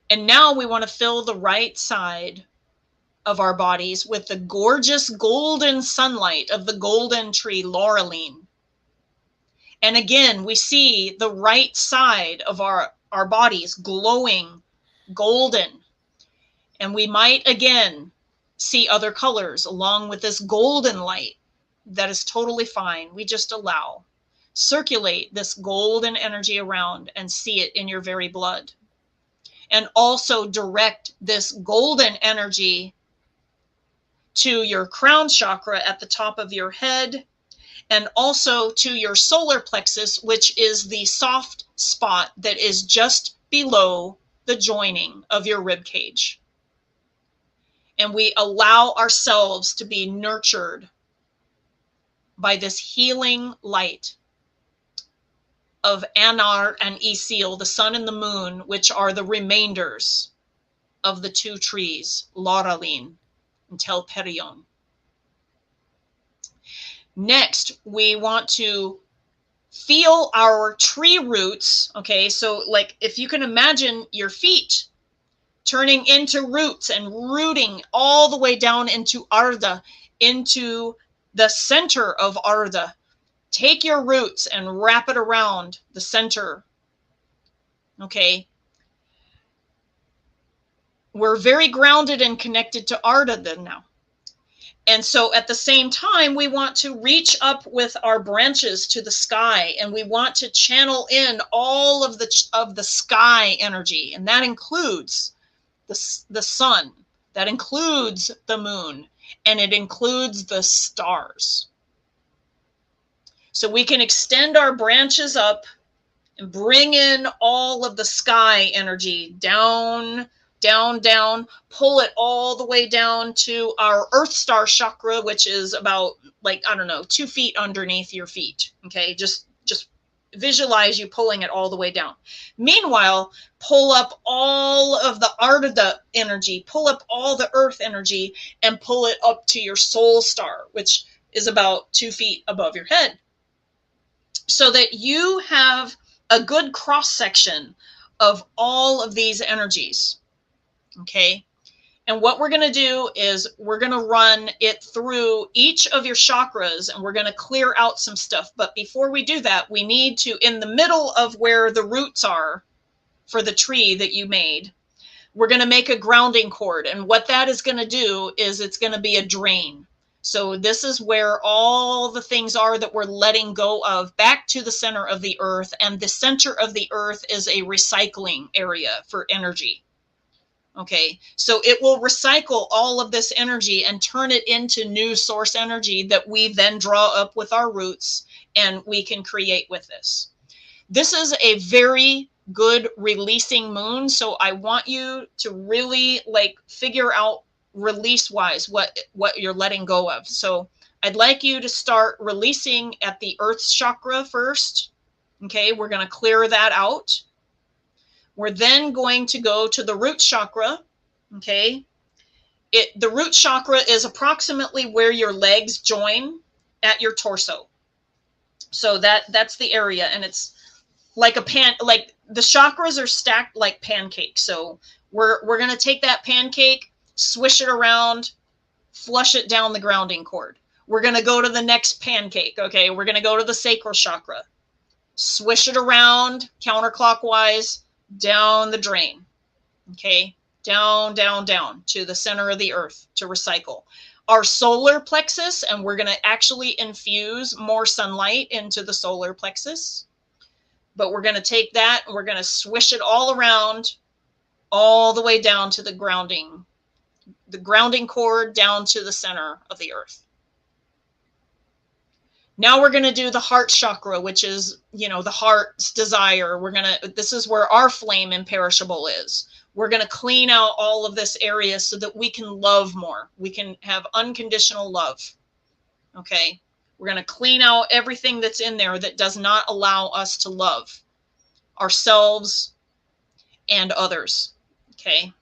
And now we want to fill the right side of our bodies with the gorgeous golden sunlight of the golden tree, Laurelene. And again, we see the right side of our bodies glowing golden. And we might again see other colors along with this golden light. That is totally fine. We just allow. Circulate this golden energy around and see it in your very blood. And also direct this golden energy to your crown chakra at the top of your head, and also to your solar plexus, which is the soft spot that is just below the joining of your rib cage. And we allow ourselves to be nurtured by this healing light of Anar and Isil, the sun and the moon, which are the remainders of the two trees, Laurelene and Telperion. Next, we want to feel our tree roots. Okay, so like if you can imagine your feet turning into roots and rooting all the way down into Arda, into the center of Arda. Take your roots and wrap it around the center. Okay. We're very grounded and connected to Arda then now. And so at the same time, we want to reach up with our branches to the sky, and we want to channel in all of the sky energy. And that includes the sun, that includes the moon, and it includes the stars. So we can extend our branches up and bring in all of the sky energy down down, down, pull it all the way down to our Earth Star chakra, which is about, like, I don't know, 2 feet underneath your feet. Okay, just visualize you pulling it all the way down. Meanwhile, pull up all of the Ardada energy, pull up all the Earth energy, and pull it up to your soul star, which is about 2 feet above your head, so that you have a good cross section of all of these energies. Okay. And what we're going to do is we're going to run it through each of your chakras, and we're going to clear out some stuff. But before we do that, we need to, in the middle of where the roots are for the tree that you made, we're going to make a grounding cord. And what that is going to do is it's going to be a drain. So this is where all the things are that we're letting go of, back to the center of the earth. And the center of the earth is a recycling area for energy. Okay, so it will recycle all of this energy and turn it into new source energy that we then draw up with our roots, and we can create with this. This is a very good releasing moon, so I want you to really like figure out release wise what you're letting go of. So I'd like you to start releasing at the Earth chakra first. Okay, we're going to clear that out. We're then going to go to the root chakra. Okay, the root chakra is approximately where your legs join at your torso. So that's the area, and it's like like the chakras are stacked like pancakes. So we're going to take that pancake, swish it around, flush it down the grounding cord. We're going to go to the next pancake. Okay, we're going to go to the sacral chakra, swish it around counterclockwise, down the drain. Okay, down, down, down to the center of the earth to recycle. Our solar plexus, and we're going to actually infuse more sunlight into the solar plexus. But we're going to take that and we're going to swish it all around, all the way down to the grounding cord, down to the center of the earth. Now we're going to do the heart chakra, which is, the heart's desire. This is where our flame imperishable is. We're going to clean out all of this area so that we can love more. We can have unconditional love. Okay. We're going to clean out everything that's in there that does not allow us to love ourselves and others. Okay.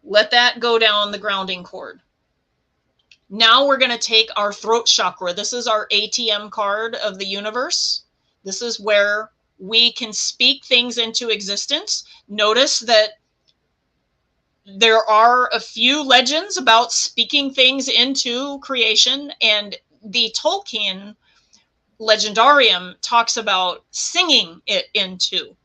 Let that go down the grounding cord. Now we're going to take our throat chakra. This is our ATM card of the universe. This is where we can speak things into existence. Notice that there are a few legends about speaking things into creation, and the Tolkien Legendarium talks about singing it into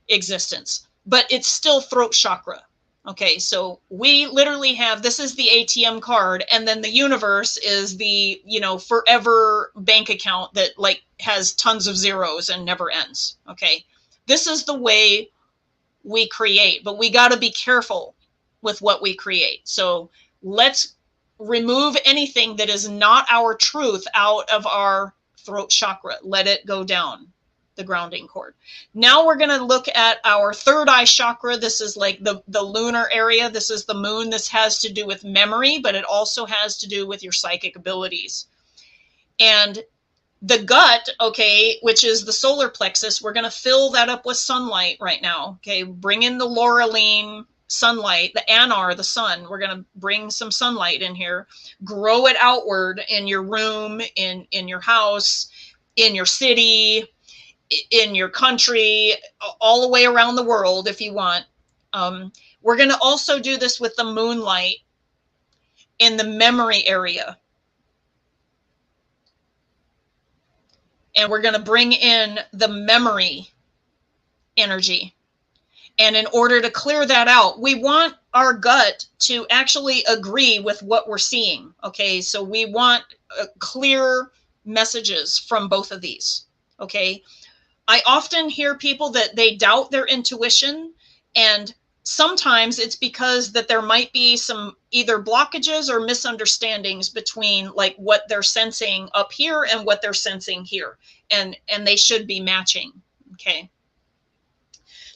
existence, but it's still throat chakra. Okay, so we literally have, this is the ATM card, and then the universe is the, forever bank account that like has tons of zeros and never ends. Okay, this is the way we create, but we got to be careful with what we create. So let's remove anything that is not our truth out of our throat chakra. Let it go down the grounding cord. Now we're going to look at our third eye chakra. This is like the lunar area. This is the moon. This has to do with memory, but it also has to do with your psychic abilities. And the gut, okay, which is the solar plexus, we're going to fill that up with sunlight right now. Okay, bring in the laureline sunlight, the anar, the sun. We're going to bring some sunlight in here, grow it outward in your room, in your house, in your city, in your country, all the way around the world if you want. We're going to also do this with the moonlight in the memory area. And we're going to bring in the memory energy. And in order to clear that out, we want our gut to actually agree with what we're seeing. Okay, so we want clear messages from both of these. Okay, I often hear people that they doubt their intuition, and sometimes it's because that there might be some either blockages or misunderstandings between like what they're sensing up here and what they're sensing here, and they should be matching. Okay.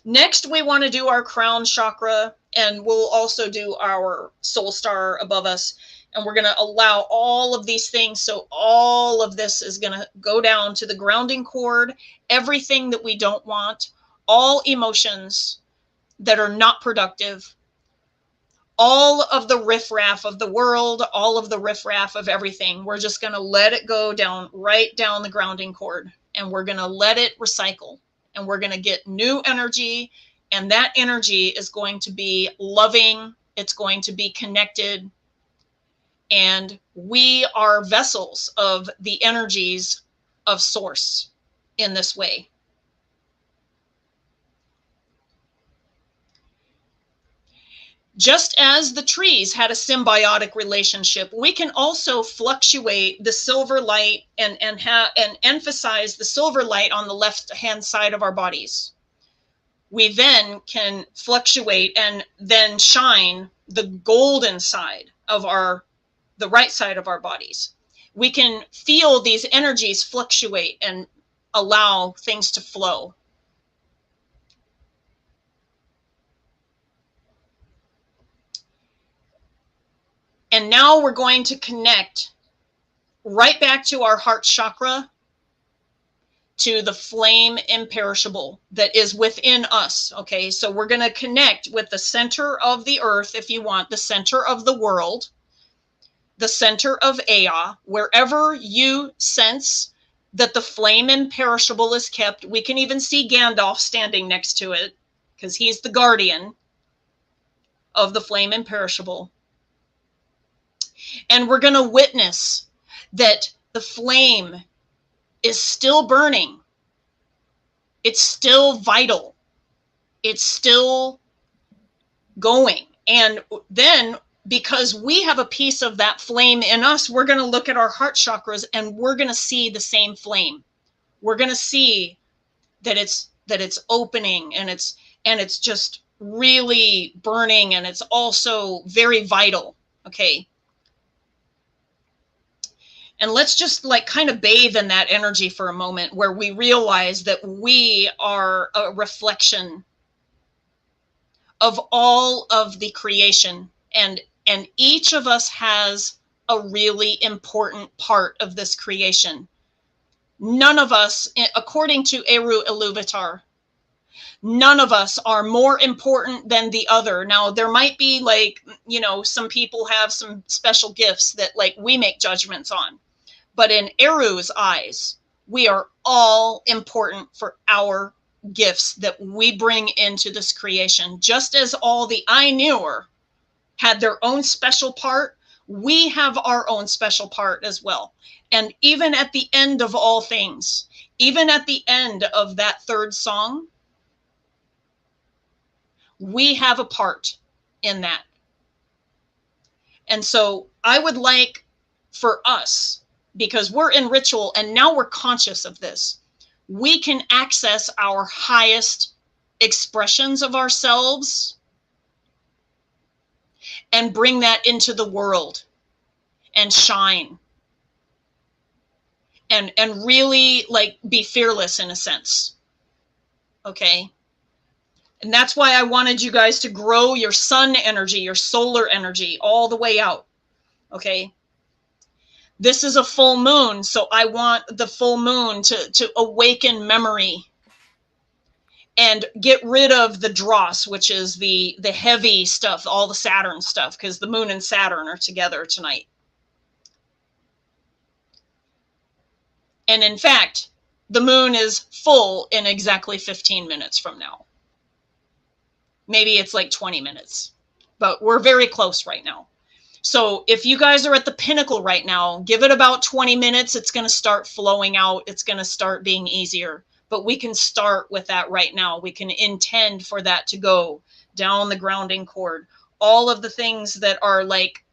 Next, we want to do our crown chakra, and we'll also do our soul star above us. And we're going to allow all of these things. So all of this is going to go down to the grounding cord, everything that we don't want, all emotions that are not productive, all of the riffraff of the world, all of the riffraff of everything. We're just going to let it go down, right down the grounding cord. And we're going to let it recycle. And we're going to get new energy. And that energy is going to be loving. It's going to be connected. And we are vessels of the energies of Source in this way. Just as the trees had a symbiotic relationship, we can also fluctuate the silver light and emphasize the silver light on the left-hand side of our bodies. We then can fluctuate and then shine the golden side of the right side of our bodies. We can feel these energies fluctuate and allow things to flow. And now we're going to connect right back to our heart chakra, to the flame imperishable that is within us. Okay, so we're going to connect with the center of the earth, if you want, the center of the world, the center of Ea, wherever you sense that the flame imperishable is kept. We can even see Gandalf standing next to it because he's the guardian of the flame imperishable. And we're going to witness that the flame is still burning. It's still vital. It's still going. And then, because we have a piece of that flame in us, we're going to look at our heart chakras and we're going to see the same flame. We're going to see that it's opening and it's just really burning, and it's also very vital. Okay. And let's just like kind of bathe in that energy for a moment, where we realize that we are a reflection of all of the creation, and each of us has a really important part of this creation. None of us, according to Eru Iluvatar, none of us are more important than the other. Now, there might be like, you know, some people have some special gifts that like we make judgments on. But in Eru's eyes, we are all important for our gifts that we bring into this creation. Just as all the Ainur had their own special part, we have our own special part as well. And even at the end of all things, even at the end of that third song, we have a part in that. And so I would like for us, because we're in ritual and now we're conscious of this, we can access our highest expressions of ourselves and bring that into the world and shine and really like be fearless in a sense. Okay. And that's why I wanted you guys to grow your sun energy, your solar energy all the way out. Okay. This is a full moon, so I want the full moon to awaken memory and get rid of the dross, which is the heavy stuff, all the Saturn stuff, because the moon and Saturn are together tonight. And in fact, the moon is full in exactly 15 minutes from now. Maybe it's like 20 minutes, but we're very close right now. So if you guys are at the pinnacle right now, give it about 20 minutes. It's going to start flowing out. It's going to start being easier. But we can start with that right now. We can intend for that to go down the grounding cord. All of the things that are like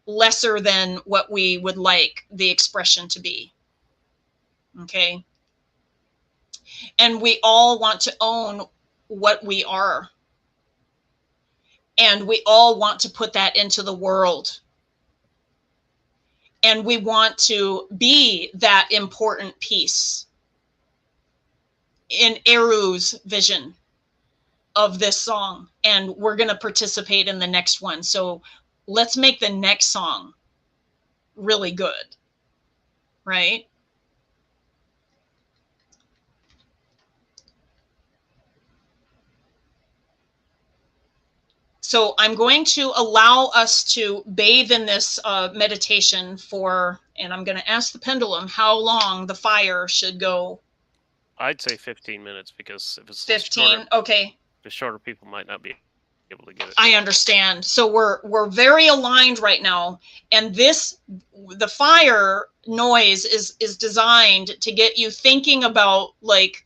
lesser than what we would like the expression to be. Okay. And we all want to own what we are. And we all want to put that into the world. And we want to be that important piece in Eru's vision. of this song, and we're going to participate in the next one. So let's make the next song really good, right? So I'm going to allow us to bathe in this meditation for, and I'm going to ask the pendulum how long the fire should go. I'd say 15 minutes, because if it's 15, shorter, okay. the shorter people might not be able to get it. I understand. So we're very aligned right now, and the fire noise is designed to get you thinking about, like,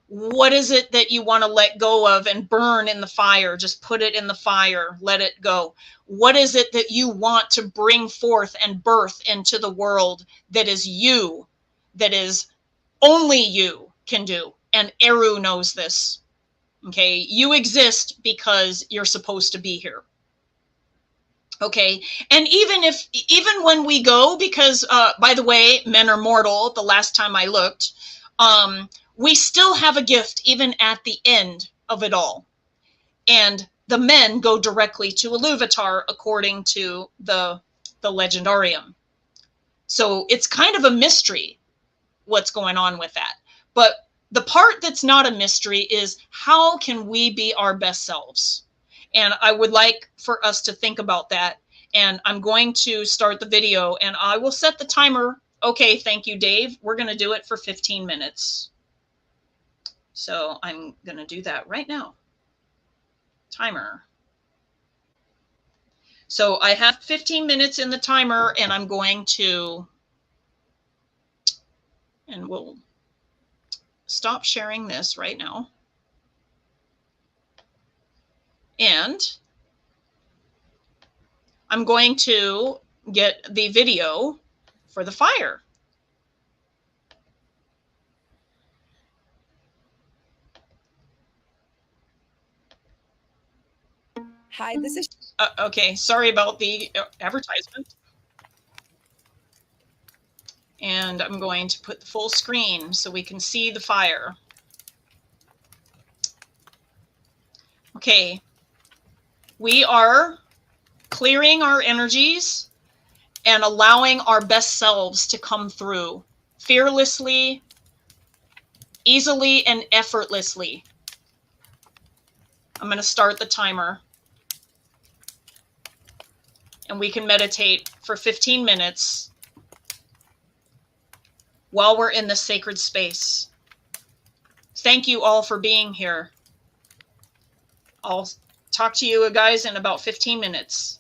what is it that you want to let go of and burn in the fire? Just put it in the fire, let it go. What is it that you want to bring forth and birth into the world that is you, that is only you can do? And Eru knows this. Okay, you exist because you're supposed to be here. Okay, and even when we go, because by the way, men are mortal, the last time I looked, we still have a gift even at the end of it all. And the men go directly to Iluvatar according to the Legendarium. So it's kind of a mystery what's going on with that. But the part that's not a mystery is, how can we be our best selves? And I would like for us to think about that. And I'm going to start the video, and I will set the timer. Okay, thank you, Dave. We're going to do it for 15 minutes. So I'm going to do that right now. Timer. So I have 15 minutes in the timer, and I'm going to, and we'll stop sharing this right now. And I'm going to get the video for the fire. Hi, this is... Okay, sorry about the advertisement. And I'm going to put the full screen so we can see the fire. Okay, we are clearing our energies and allowing our best selves to come through fearlessly, easily, and effortlessly. I'm going to start the timer. And we can meditate for 15 minutes while we're in this sacred space. Thank you all for being here. I'll talk to you guys in about 15 minutes.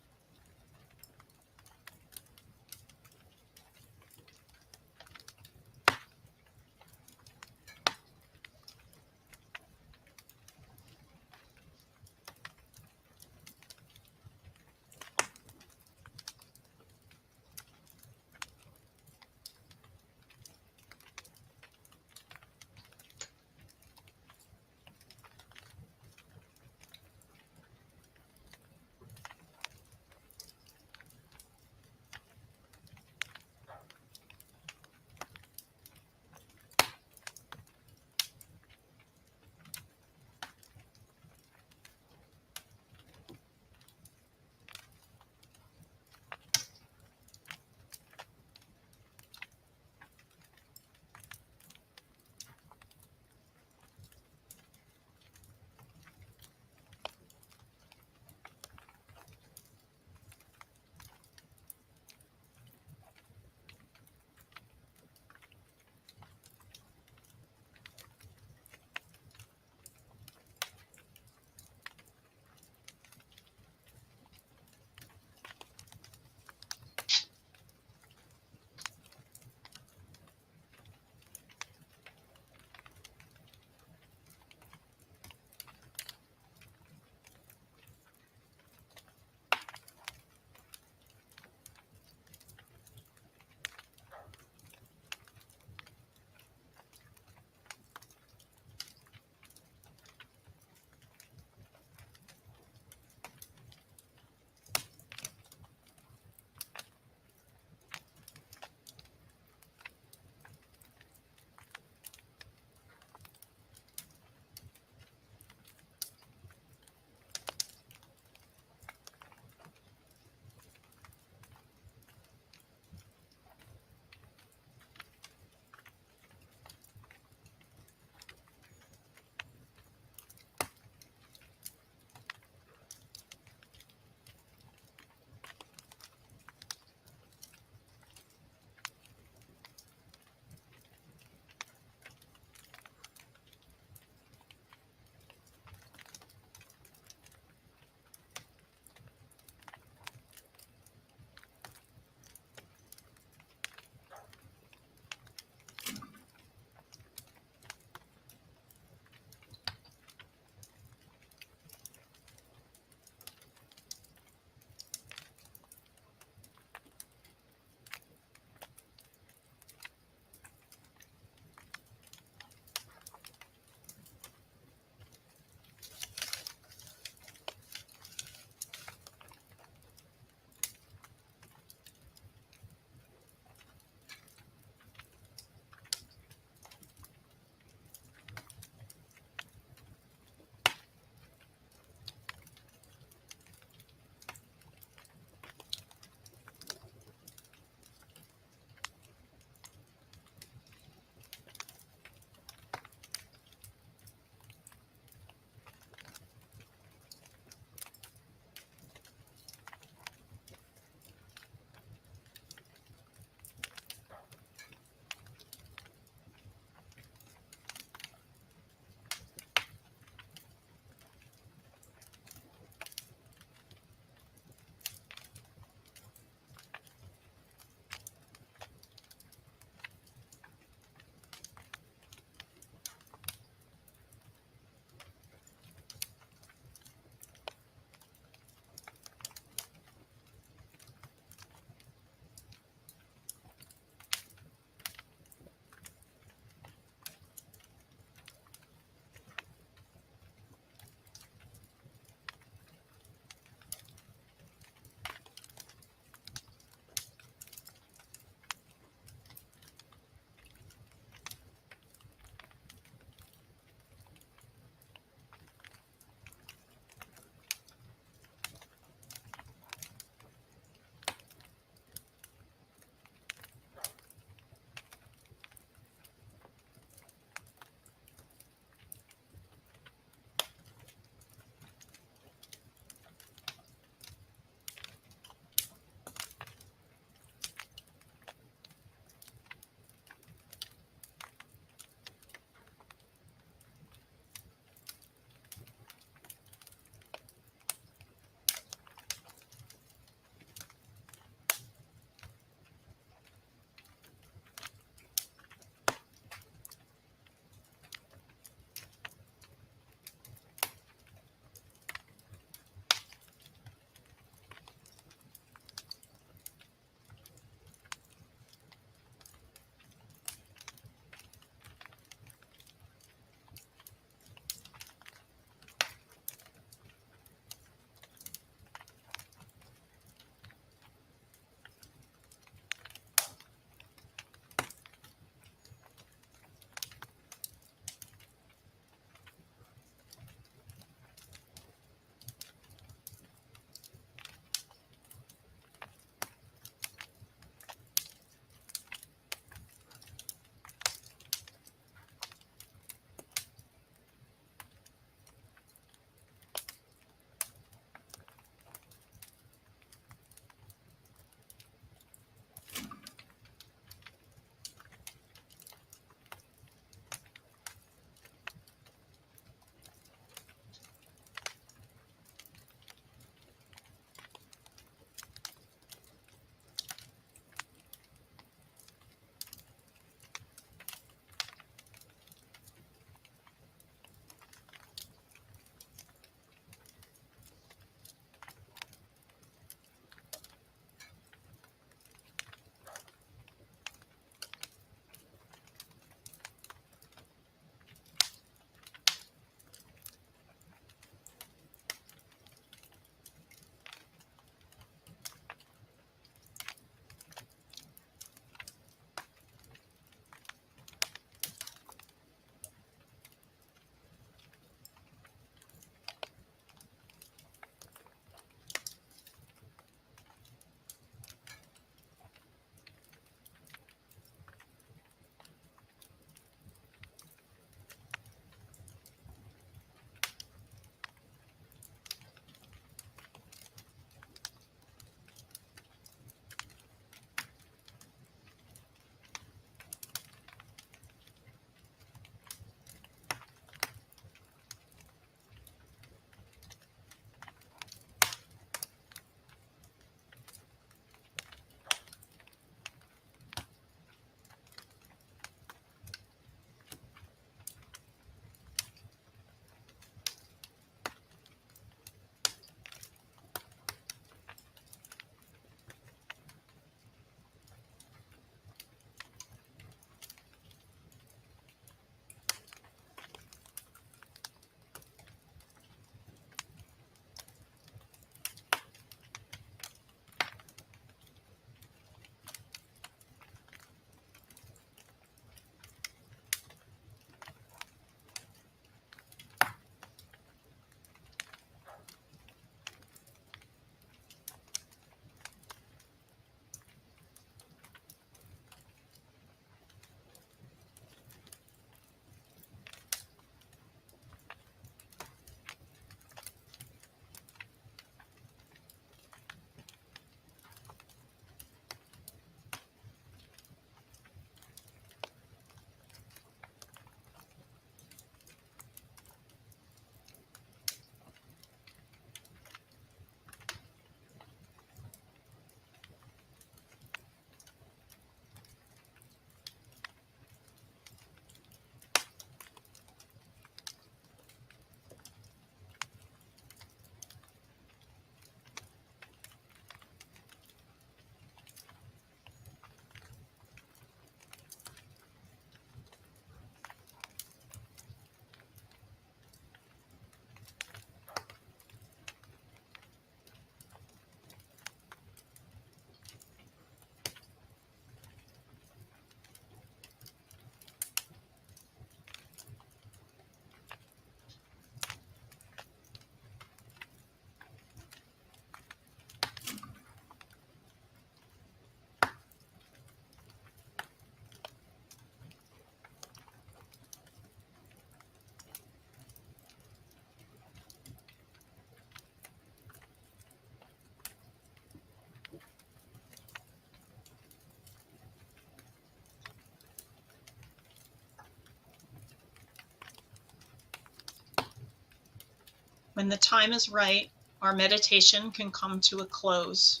When the time is right, our meditation can come to a close.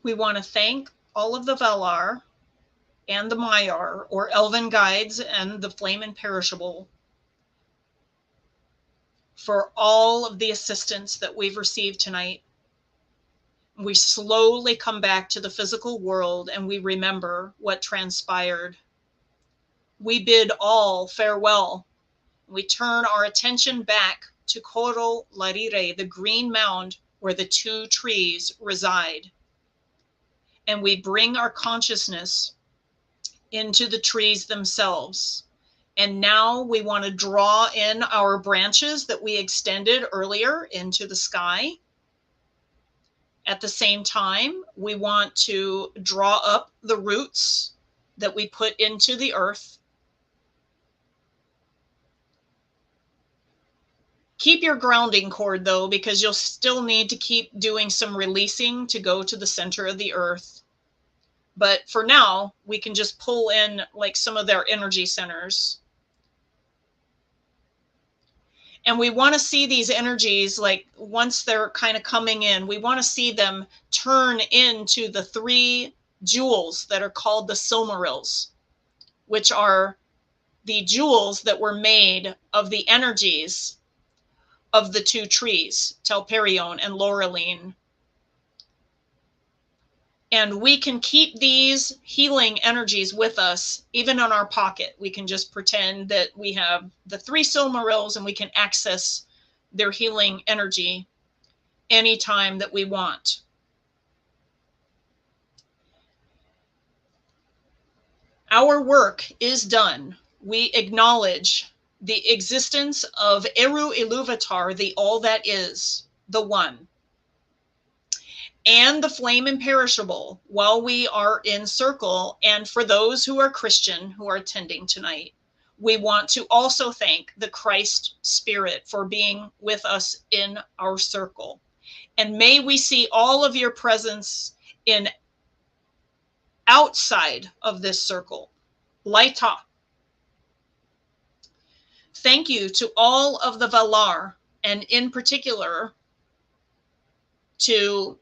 We want to thank all of the Valar and the Maiar, or Elven guides, and the Flame Imperishable for all of the assistance that we've received tonight. We slowly come back to the physical world and we remember what transpired. We bid all farewell. We turn our attention back to Coro Larire, the green mound where the two trees reside. And we bring our consciousness into the trees themselves. And now we want to draw in our branches that we extended earlier into the sky. At the same time, we want to draw up the roots that we put into the earth. Keep your grounding cord though, because you'll still need to keep doing some releasing to go to the center of the earth. But for now, we can just pull in like some of their energy centers. And we want to see these energies, like once they're kind of coming in, we want to see them turn into the 3 jewels that are called the Silmarils, which are the jewels that were made of the energies of the 2 trees, Telperion and Laureline. And we can keep these healing energies with us, even in our pocket. We can just pretend that we have the 3 Silmarils and we can access their healing energy anytime that we want. Our work is done. We acknowledge the existence of Eru Iluvatar, the all that is, the one, and the Flame Imperishable while we are in circle. And for those who are Christian who are attending tonight, we want to also thank the Christ Spirit for being with us in our circle. And may we see all of your presence in outside of this circle. Laita. Thank you to all of the Valar, and in particular to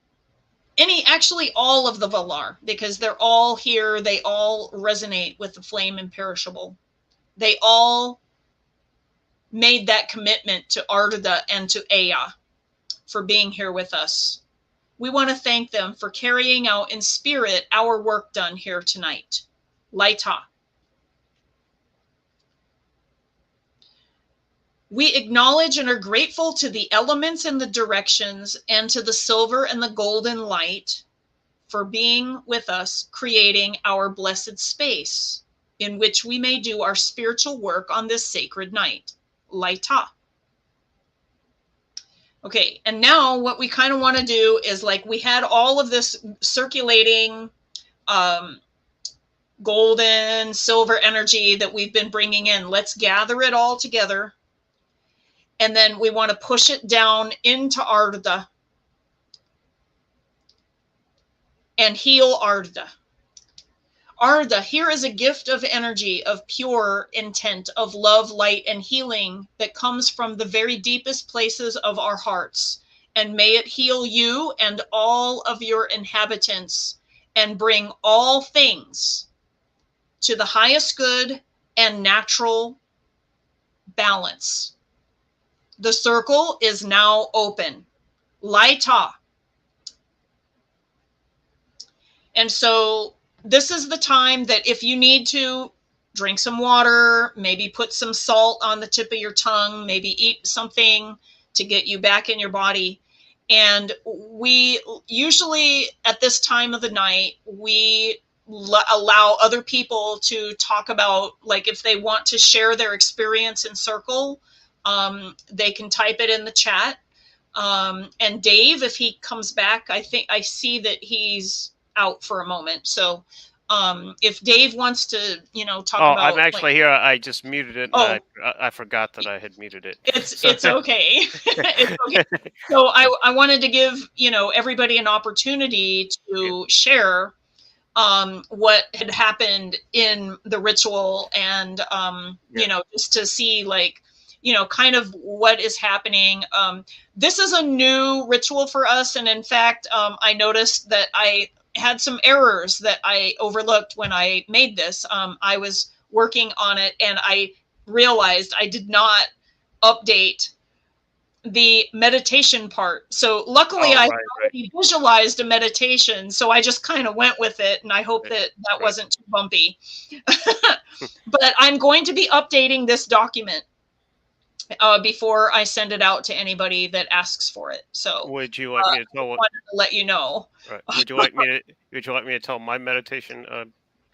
actually all of the Valar, because they're all here. They all resonate with the Flame Imperishable. They all made that commitment to Arda and to Ea for being here with us. We want to thank them for carrying out in spirit our work done here tonight. Laita. We acknowledge and are grateful to the elements and the directions, and to the silver and the golden light for being with us, creating our blessed space in which we may do our spiritual work on this sacred night. Laita. Okay, and now what we kind of want to do is, like, we had all of this circulating golden, silver energy that we've been bringing in. Let's gather it all together. And then we want to push it down into Arda and heal Arda. Arda, here is a gift of energy, of pure intent, of love, light, and healing that comes from the very deepest places of our hearts. And may it heal you and all of your inhabitants and bring all things to the highest good and natural balance. The circle is now open. Laita, And so this is the time that if you need to drink some water, maybe put some salt on the tip of your tongue, maybe eat something to get you back in your body. And we usually at this time of the night, we allow other people to talk about, like, if they want to share their experience in circle, they can type it in the chat. And Dave, if he comes back, I think I see that he's out for a moment. So if Dave wants to, talk about. I'm actually here. I just muted it. Oh, I forgot that I had muted it. It's okay. It's okay. So I wanted to give, everybody an opportunity to share what had happened in the ritual, and just to see, like, kind of what is happening. This is a new ritual for us, and in fact, I noticed that I had some errors that I overlooked when I made this. I was working on it, and I realized I did not update the meditation part. So luckily I already visualized a meditation, so I just kind of went with it, and I hope that wasn't too bumpy. But I'm going to be updating this document before I send it out to anybody that asks for it. So would you like me to tell? I wanted to let you know. Right. Would you like me to tell my meditation?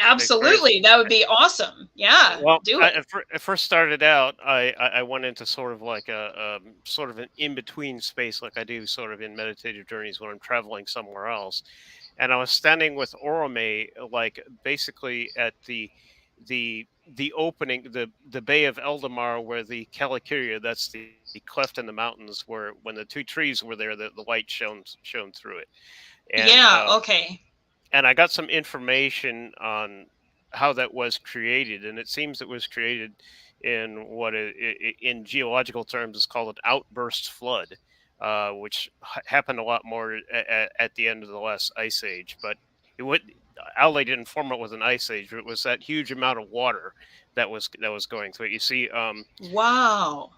Absolutely, that would be awesome. Yeah, well, do it. I first started out, I went into sort of like a sort of an in-between space, like I do sort of in meditative journeys when I'm traveling somewhere else. And I was standing with Orome, like basically at the opening, the Bay of Eldamar, where the Calantirniel, that's the cleft in the mountains, where when the two trees were there, the light shone through it. And, okay. And I got some information on how that was created, and it seems it was created in what in geological terms is called an outburst flood, which happened a lot more at the end of the last ice age. But Aule didn't form it with an ice age, but it was that huge amount of water that was going through it. You see, wow,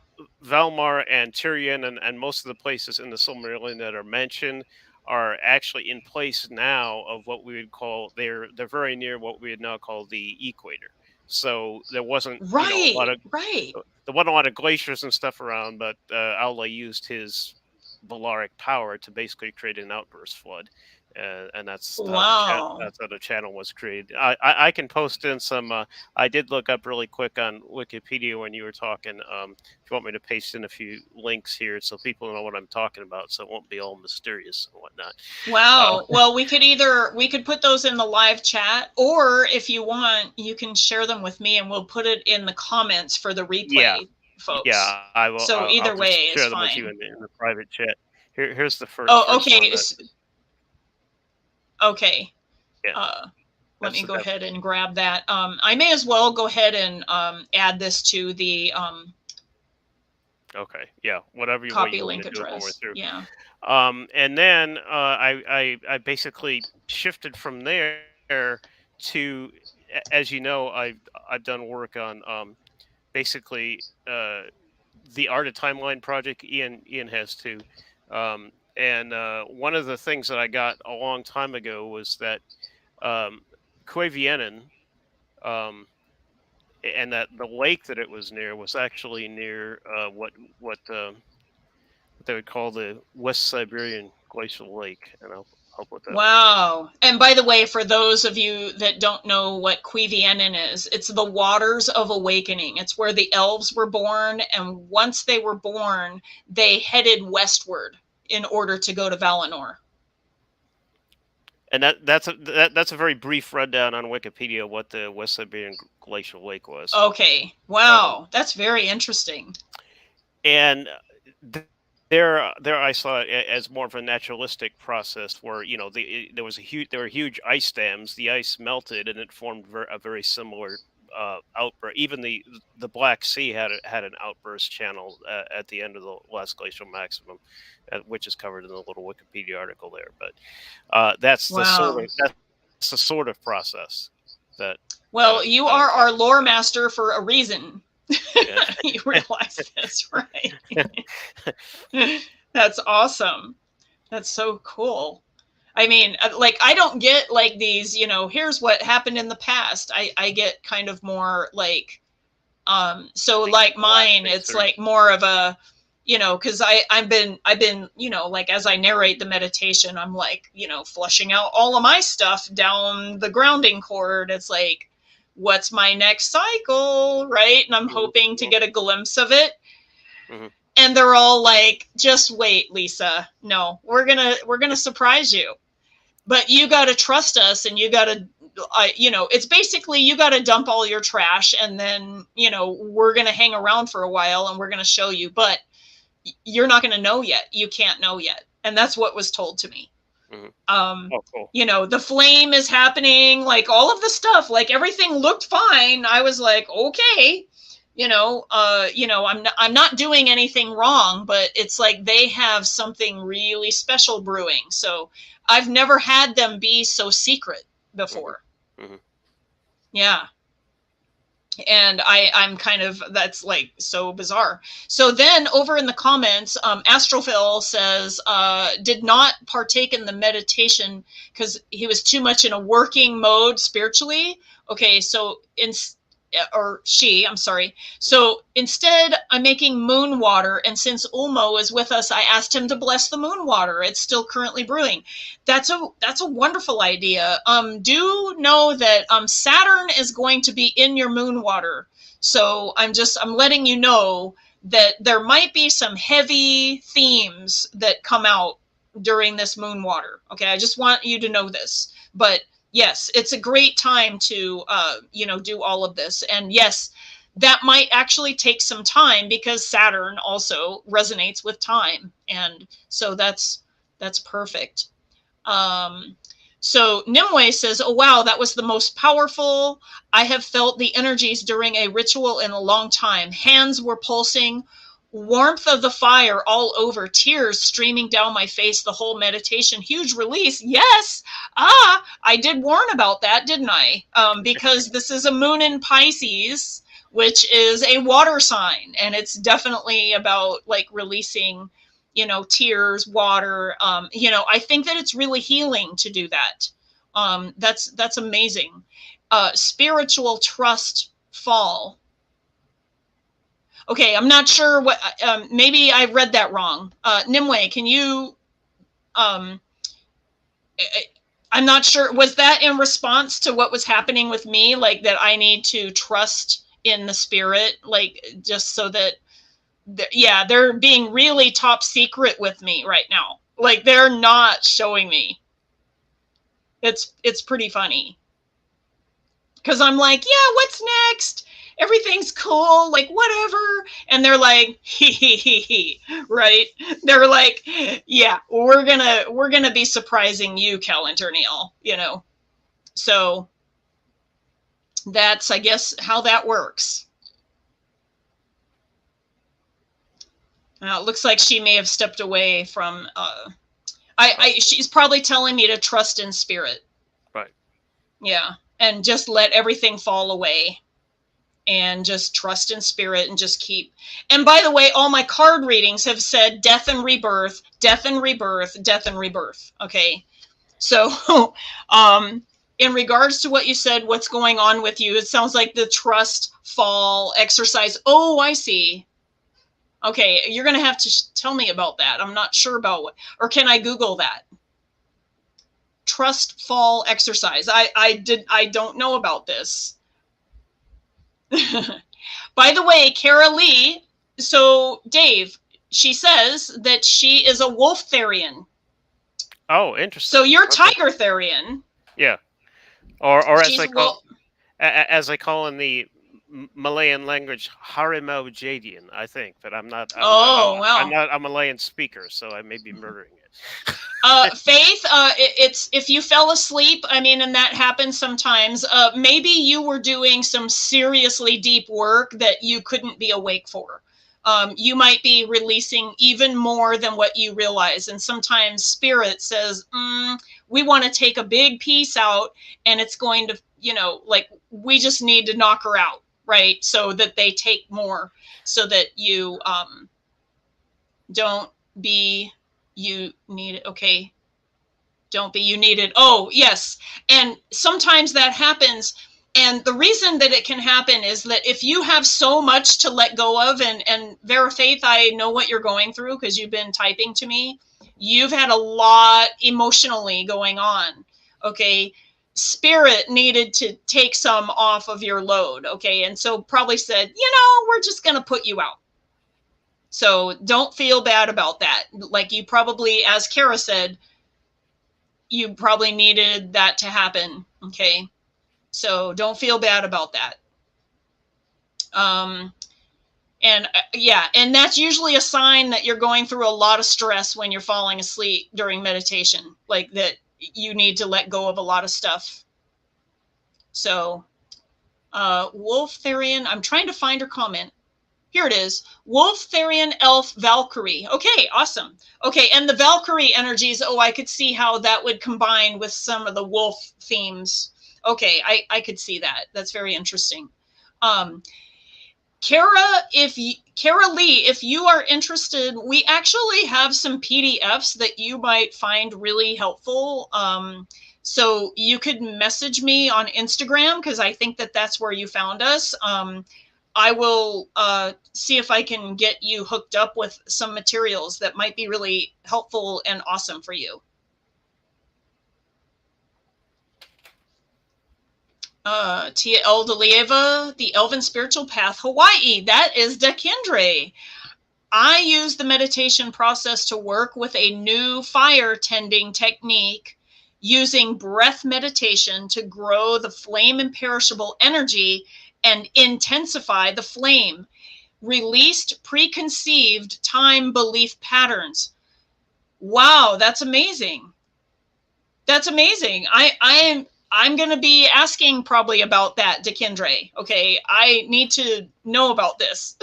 Valmar and Tyrion and most of the places in the Silmarillion that are mentioned are actually in place now of what we would call, they're very near what we would now call the equator. So there wasn't a lot of there wasn't a lot of glaciers and stuff around, but Aule used his Valaric power to basically create an outburst flood. And that's how the channel was created. I can post in some. I did look up really quick on Wikipedia when you were talking. If you want me to paste in a few links here so people know what I'm talking about, so it won't be all mysterious and whatnot. Wow. Well, we could put those in the live chat, or if you want, you can share them with me, and we'll put it in the comments for the replay, folks. Yeah, I will. So either way is share them fine. with you in the private chat. Here's the first. Oh, okay. Okay. Yeah. Let me go ahead and grab that. I may as well go ahead and add this to the okay. Yeah. Whatever you copy want link address. Yeah. And then I basically shifted from there to, as you know, I've done work on basically the Art of Timeline project. Ian has too. And one of the things that I got a long time ago was that Quavienen, and that the lake that it was near was actually near what they would call the West Siberian Glacial Lake. And I'll put that. Wow. And by the way, for those of you that don't know what Quavienen is, it's the waters of awakening. It's where the elves were born, and once they were born, they headed westward in order to go to Valinor. And that's a very brief rundown on Wikipedia what the West Siberian Glacial Lake was. Okay. Wow. That's very interesting. And there I saw it as more of a naturalistic process where, there were huge ice dams. The ice melted and it formed a very similar outburst. Even the Black Sea had an outburst channel at the end of the last glacial maximum, which is covered in the little Wikipedia article there. But that's the sort of process that. Well, you are our lore master for a reason. Yeah. You realize this, right? That's awesome. That's so cool. I mean, like, I don't get like these, you know, here's what happened in the past. I get kind of more like, so like mine, it's like more of a, you know, because I've been, you know, like as I narrate the meditation, I'm like, you know, flushing out all of my stuff down the grounding cord. It's like, what's my next cycle, right? And I'm hoping to get a glimpse of it. And they're all like, just wait, Lisa. No, we're gonna surprise you. But you got to trust us, and you got to, you know, it's basically you got to dump all your trash, and then, you know, we're going to hang around for a while and we're going to show you, but you're not going to know yet. You can't know yet. And that's what was told to me. Cool. You know, the flame is happening, like all of the stuff, like everything looked fine. I was like, okay, you know, I'm not doing anything wrong, but it's like they have something really special brewing. So I've never had them be so secret before. Yeah. And I'm kind of, that's like so bizarre. So then over in the comments, Astrophil says, did not partake in the meditation because he was too much in a working mode spiritually. Okay, so I'm sorry. So instead, I'm making moon water, and since Ulmo is with us, I asked him to bless the moon water. It's still currently brewing. That's a wonderful idea. Do know that Saturn is going to be in your moon water. So I'm letting you know that there might be some heavy themes that come out during this moon water. Okay, I just want you to know this. But yes, it's a great time to, you know, do all of this. And yes, that might actually take some time because Saturn also resonates with time. And so that's perfect. So Nimue says, oh, wow, that was the most powerful. I have felt the energies during a ritual in a long time. Hands were pulsing, warmth of the fire all over, tears streaming down my face, the whole meditation, huge release. Yes. I did warn about that, didn't I? Because this is a moon in Pisces, which is a water sign. And it's definitely about like releasing, you know, tears, water. You know, I think that it's really healing to do that. That's amazing. Spiritual trust fall. Okay, I'm not sure what, maybe I read that wrong. Nimue, can you, I'm not sure, was that in response to what was happening with me? Like that I need to trust in the spirit, like just so that, yeah, they're being really top secret with me right now. Like they're not showing me. It's pretty funny. Because I'm like, yeah, what's next? Everything's cool, like whatever. And they're like, he, right? They're like, yeah, we're gonna be surprising you, Calantirniel, you know. So that's, I guess, how that works. Now it looks like she may have stepped away from. She's probably telling me to trust in spirit. Right. Yeah, and just let everything fall away. And just trust in spirit and just keep. And by the way, all my card readings have said death and rebirth, death and rebirth, death and rebirth. Okay. So, in regards to what you said, what's going on with you, it sounds like the trust fall exercise. Oh, I see. Okay. You're going to have to tell me about that. I'm not sure about what, or can I Google that? Trust fall exercise. I don't know about this. By the way, Kara Lee, so Dave, she says that she is a wolf therian. Oh, interesting. So you're tiger therian. Yeah. Or as I call in the Malayan language, Harimau Jadian, I think. But I'm not. Wow. I'm not a Malayan speaker, so I may be murdering it. Faith, it's if you fell asleep, I mean, and that happens sometimes, maybe you were doing some seriously deep work that you couldn't be awake for. You might be releasing even more than what you realize. And sometimes spirit says, we want to take a big piece out, and it's going to, you know, like we just need to knock her out, right? So that they take more, so that you don't be, you need, okay. Don't be, you need it. Oh, yes. And sometimes that happens. And the reason that it can happen is that if you have so much to let go of, and Vera Faith, I know what you're going through because you've been typing to me. You've had a lot emotionally going on. Okay. Spirit needed to take some off of your load. Okay. And so probably said, we're just going to put you out. So don't feel bad about that. Like you probably, as Kara said, you probably needed that to happen. Okay. So don't feel bad about that. And that's usually a sign that you're going through a lot of stress when you're falling asleep during meditation, like that you need to let go of a lot of stuff. So, Wolf Therian, I'm trying to find her comment. Here it is. Wolf, Therian, Elf, Valkyrie. Okay, awesome. Okay, and the Valkyrie energies, I could see how that would combine with some of the wolf themes. Okay, I could see that. That's very interesting. Kara Lee, if you are interested, we actually have some PDFs that you might find really helpful. So you could message me on Instagram because I think that that's where you found us. I will see if I can get you hooked up with some materials that might be really helpful and awesome for you. Tia Eldalieva, the Elven Spiritual Path, Hawaii. That is Dakyndre. I use the meditation process to work with a new fire tending technique using breath meditation to grow the flame imperishable energy and intensify the flame. Released preconceived time belief patterns. Wow, that's amazing. That's amazing. I'm going to be asking probably about that, Dakyndre. Okay, I need to know about this.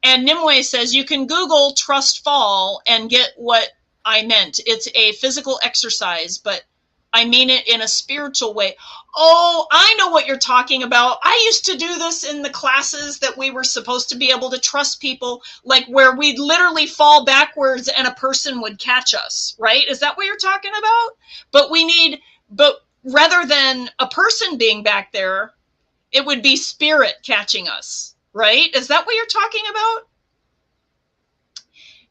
And Nimue says, you can Google trust fall and get what I meant. It's a physical exercise, but I mean it in a spiritual way. Oh, I know what you're talking about. I used to do this in the classes that we were supposed to be able to trust people, like where we'd literally fall backwards and a person would catch us, right? Is that what you're talking about? But rather than a person being back there, it would be spirit catching us, right? Is that what you're talking about?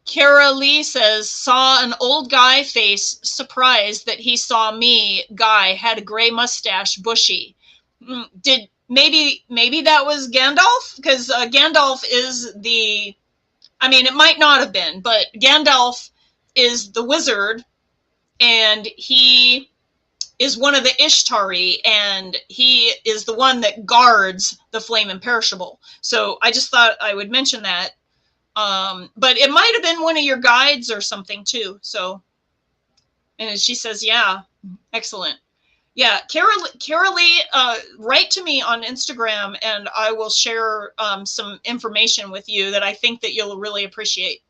Kara Lee says, saw an old guy face, surprised that he saw me. Guy had a gray mustache, bushy. Maybe that was Gandalf? Because Gandalf is it might not have been, but Gandalf is the wizard, and he is one of the Ishtari, and he is the one that guards the Flame Imperishable. So I just thought I would mention that. But it might have been one of your guides or something too. So, and she says, yeah, excellent. Yeah, Kara Lee, write to me on Instagram and I will share some information with you that I think that you'll really appreciate.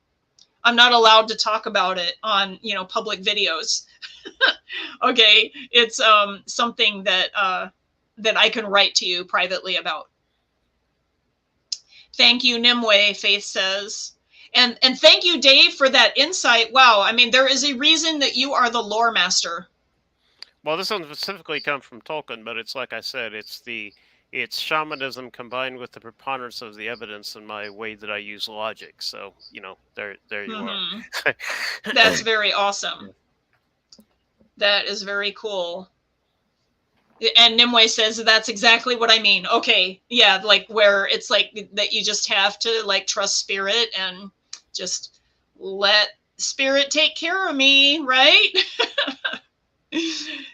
I'm not allowed to talk about it on, public videos. Okay, it's something that I can write to you privately about. Thank you, Nimue, Faith says. And thank you, Dave, for that insight. Wow, there is a reason that you are the lore master. Well, this one specifically comes from Tolkien, but it's like I said, it's shamanism combined with the preponderance of the evidence and my way that I use logic. So, there you are. That's very awesome. That is very cool. And Nimue says that's exactly what I mean. Okay, yeah, like where it's like that you just have to trust spirit and just let spirit take care of me, right?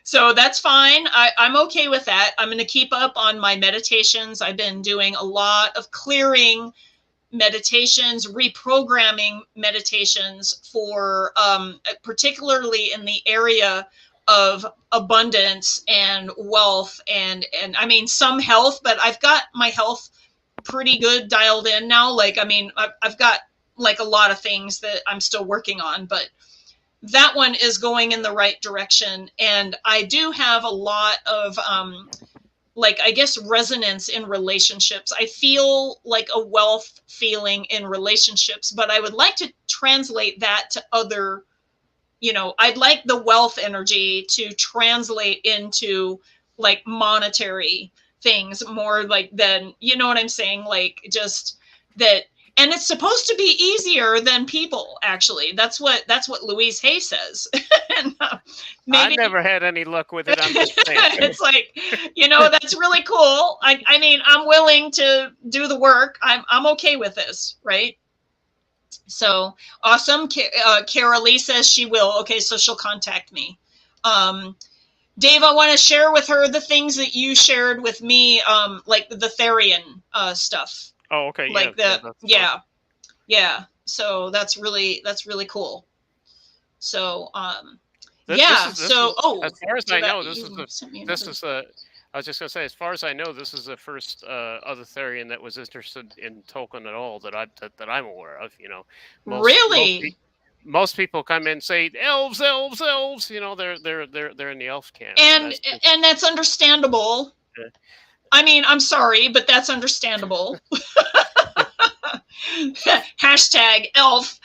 So that's fine. I'm okay with that. I'm going to keep up on my meditations. I've been doing a lot of clearing meditations, reprogramming meditations for particularly in the area of abundance and wealth and some health, but I've got my health pretty good dialed in now. I've got a lot of things that I'm still working on, but that one is going in the right direction. And I do have a lot of resonance in relationships. I feel like a wealth feeling in relationships, but I would like to translate that to other you know, I'd like the wealth energy to translate into like monetary things more like than, you know what I'm saying? Like just that. And it's supposed to be easier than people, actually. That's what Louise Hay says. And, maybe I never had any luck with it. I'm just saying. It's like, you know, that's really cool. I mean, I'm willing to do the work. I'm okay with this, right? So awesome. Carolee says she will. Okay, so she'll contact me. Dave, I want to share with her the things that you shared with me, like the Therian stuff. Oh, okay. Like yeah. So that's really cool. So as far as I know, I was just gonna say, as far as I know, this is the first other Therian that was interested in Tolkien at all that I'm aware of. You know, most people come in and say elves. You know, they're in the elf camp, and that's understandable. Yeah. I mean, I'm sorry, but that's understandable. Hashtag elf,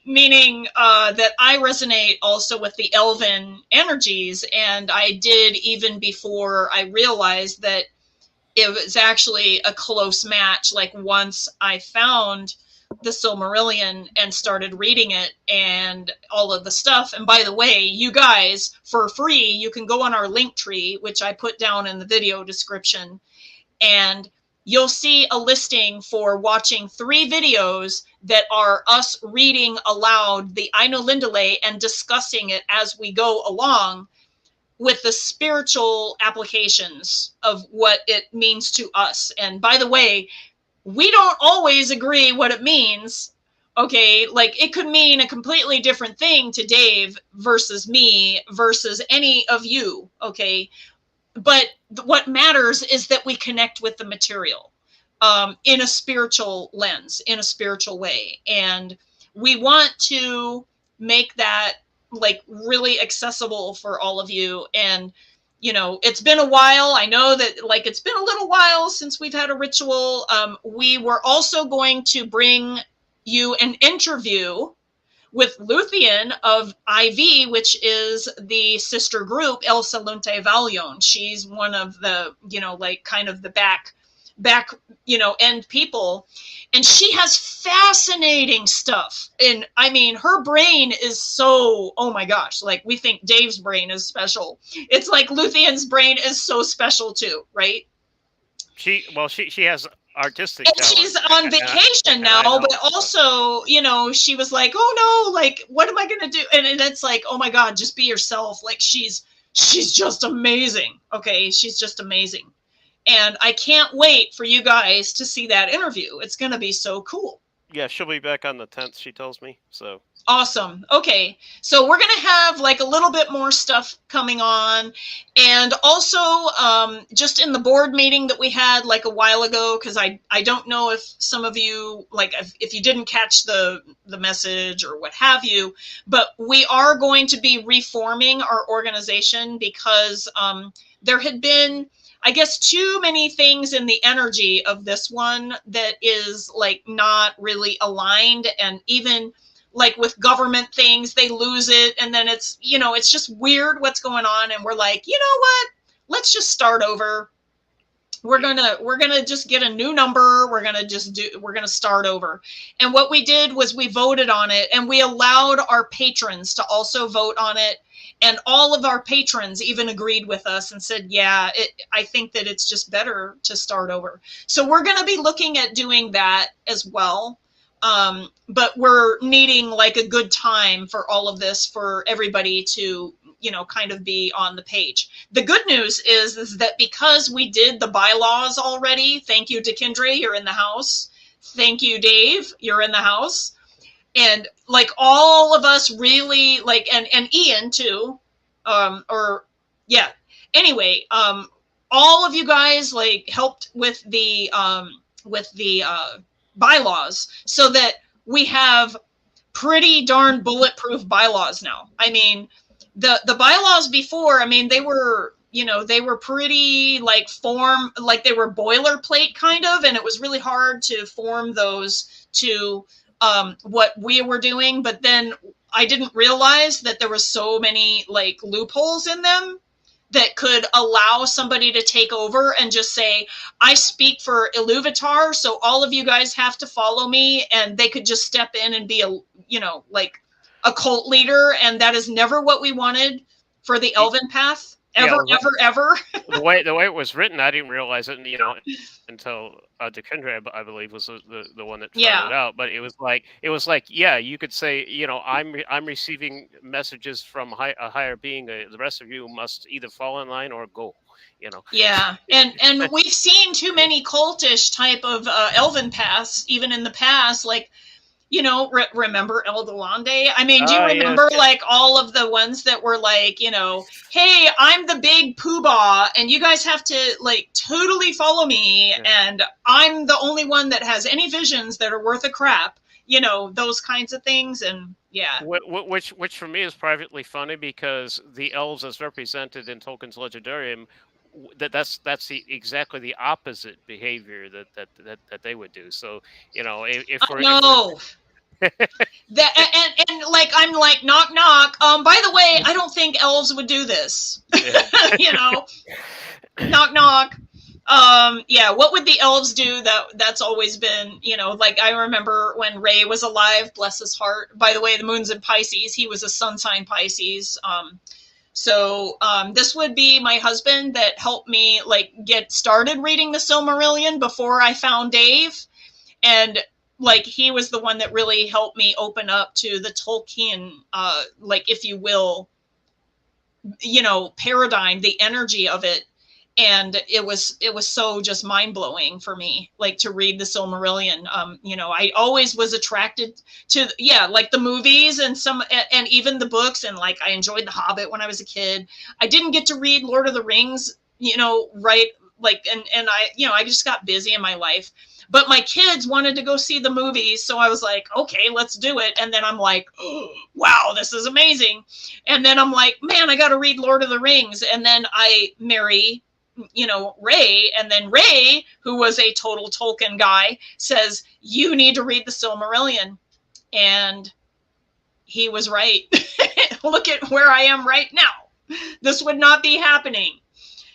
meaning that I resonate also with the elven energies, and I did even before I realized that it was actually a close match. Like once I found the Silmarillion and started reading it and all of the stuff. And by the way, you guys, for free, you can go on our link tree, which I put down in the video description, and you'll see a listing for watching 3 videos that are us reading aloud the Isilnaroialë and discussing it as we go along with the spiritual applications of what it means to us. And by the way, we don't always agree what it means. Okay, like it could mean a completely different thing to Dave versus me versus any of you. Okay, but what matters is that we connect with the material in a spiritual lens, in a spiritual way. And we want to make that like really accessible for all of you. And, you know, it's been a while. I know that like it's been a little while since we've had a ritual. We were also going to bring you an interview with Luthien of IV, which is the sister group El Salunte Valion. She's one of the, you know, like kind of the back, you know, end people. And she has fascinating stuff. And I mean, her brain is so, oh my gosh, like we think Dave's brain is special. It's like Luthien's brain is so special too, right? She has artistic and she's on vacation now, but also, you know, she was like, oh no, like what am I gonna do? And it's like, oh my god, just be yourself. Like she's just amazing. Okay, she's just amazing. And I can't wait for you guys to see that interview. It's gonna be so cool. Yeah, she'll be back on the 10th, she tells me. So awesome. Okay, so we're gonna have like a little bit more stuff coming on, and also just in the board meeting that we had like a while ago, because I don't know if some of you, like if you didn't catch the message or what have you, but we are going to be reforming our organization because there had been, I guess, too many things in the energy of this one that is like not really aligned. And even like with government things, they lose it. And then it's, you know, it's just weird what's going on. And we're like, you know what, let's just start over. We're going to just get a new number. We're going to start over. And what we did was we voted on it, and we allowed our patrons to also vote on it. And all of our patrons even agreed with us and said, yeah, I think that it's just better to start over. So we're going to be looking at doing that as well. But we're needing like a good time for all of this, for everybody to, you know, kind of be on the page. The good news is that because we did the bylaws already, thank you, Dakyndre, you're in the house. Thank you, Dave, you're in the house. And like all of us really like, and Ian too, anyway, all of you guys like helped with the bylaws, so that we have pretty darn bulletproof bylaws now. I mean, the bylaws before, I mean, they were, you know, they were pretty like they were boilerplate kind of, and it was really hard to form those to what we were doing. But then I didn't realize that there was so many like loopholes in them that could allow somebody to take over and just say, I speak for Iluvatar, so all of you guys have to follow me, and they could just step in and be a, you know, like a cult leader, and that is never what we wanted for the Elven Path, ever. The way it was written, I didn't realize it, you know, until Dakyndre, I believe, was the one that found it out. But it was like, yeah, you could say, you know, I'm receiving messages from a higher being. The rest of you must either fall in line or go. You know. Yeah, and we've seen too many cultish type of Elven paths, even in the past, like. You know, remember Eldolande? I mean, do you remember like all of the ones that were like, you know, hey, I'm the big poobah and you guys have to like totally follow me and I'm the only one that has any visions that are worth a crap, you know, those kinds of things. And yeah. Which for me is privately funny because the elves as represented in Tolkien's Legendarium, that's exactly the opposite behavior that they would do. So, you know, if we're that and like I'm like knock knock. By the way, I don't think elves would do this. You know, knock knock. Yeah, what would the elves do? That's always been, you know, like I remember when Ray was alive, bless his heart. By the way, the moon's in Pisces. He was a sun sign Pisces. So this would be my husband that helped me like get started reading the Silmarillion before I found Dave. And like he was the one that really helped me open up to the Tolkien, like if you will, you know, paradigm, the energy of it. And it was so just mind blowing for me, like to read the Silmarillion. You know, I always was attracted to, like the movies and and even the books. And like, I enjoyed The Hobbit when I was a kid. I didn't get to read Lord of the Rings, you know, right. Like, and I, you know, I just got busy in my life, but my kids wanted to go see the movies. So I was like, okay, let's do it. And then I'm like, oh, wow, this is amazing. And then I'm like, man, I got to read Lord of the Rings. And then I marry, you know, Ray, and then Ray, who was a total Tolkien guy, says, you need to read the Silmarillion. And he was right. Look at where I am right now. This would not be happening.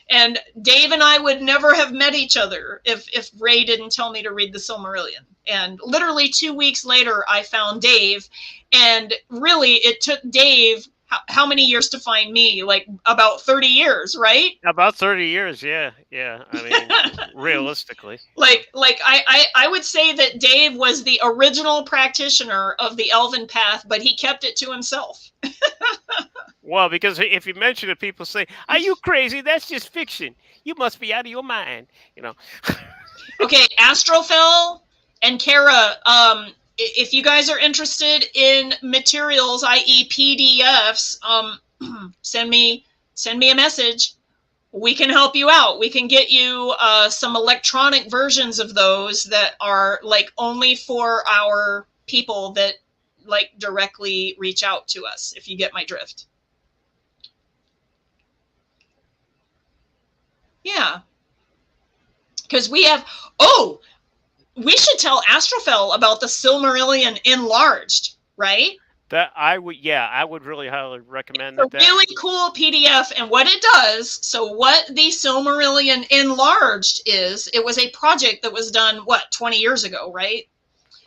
And Dave and I would never have met each other if Ray didn't tell me to read the Silmarillion. And literally 2 weeks later, I found Dave. And really, it took Dave how many years to find me? Like about 30 years, right? About 30 years, yeah. I mean, realistically. Like I would say that Dave was the original practitioner of the Elven Path, but he kept it to himself. Well, because if you mention it, people say, are you crazy? That's just fiction. You must be out of your mind, you know. Okay, Astrophel and Kara, if you guys are interested in materials, i.e. PDFs, send me a message. We can help you out. We can get you some electronic versions of those that are like only for our people that like directly reach out to us, if you get my drift. Yeah. Because we have, we should tell Astrophel about the Silmarillion enlarged, right? That I would really highly recommend that. It's a really cool PDF, and what it does, so what the Silmarillion enlarged is, it was a project that was done, 20 years ago, right?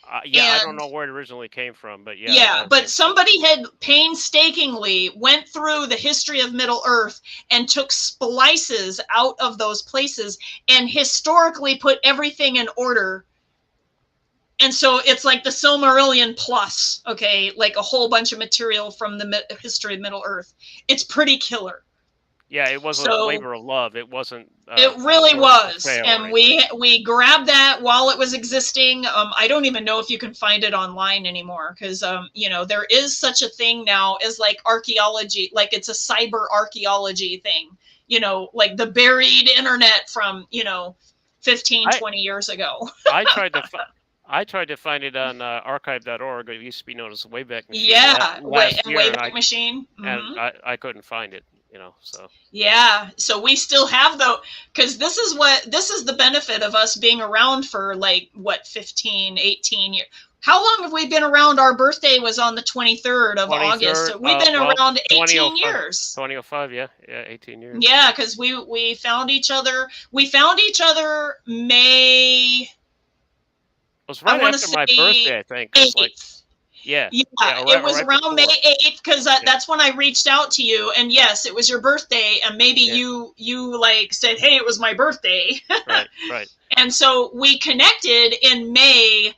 I don't know where it originally came from, but yeah. Yeah, but somebody had painstakingly went through the history of Middle-earth and took splices out of those places and historically put everything in order. And so it's like the Silmarillion plus, okay, like a whole bunch of material from the history of Middle-earth. It's pretty killer. Yeah, it wasn't a labor of love. It wasn't. It really was, and we grabbed that while it was existing. I don't even know if you can find it online anymore, because you know, there is such a thing now as like archaeology, like it's a cyber archaeology thing. You know, like the buried internet from 15-20 years ago. I tried to find it on archive.org. It used to be known as Wayback Machine. Yeah, Wayback Machine. And I couldn't find it. So yeah, so we still have because this is the benefit of us being around for 15, 18 years, How long have we been around? Our birthday was on the 23rd of 23rd, August. We've been around 18 years. 2005, yeah, 18 years. Yeah, because we found each other. We found each other May. It was right after my birthday, I think. It was like, yeah, it was right around before. May 8th because that's when I reached out to you. And yes, it was your birthday. And maybe you like said, hey, it was my birthday. Right. And so we connected in May.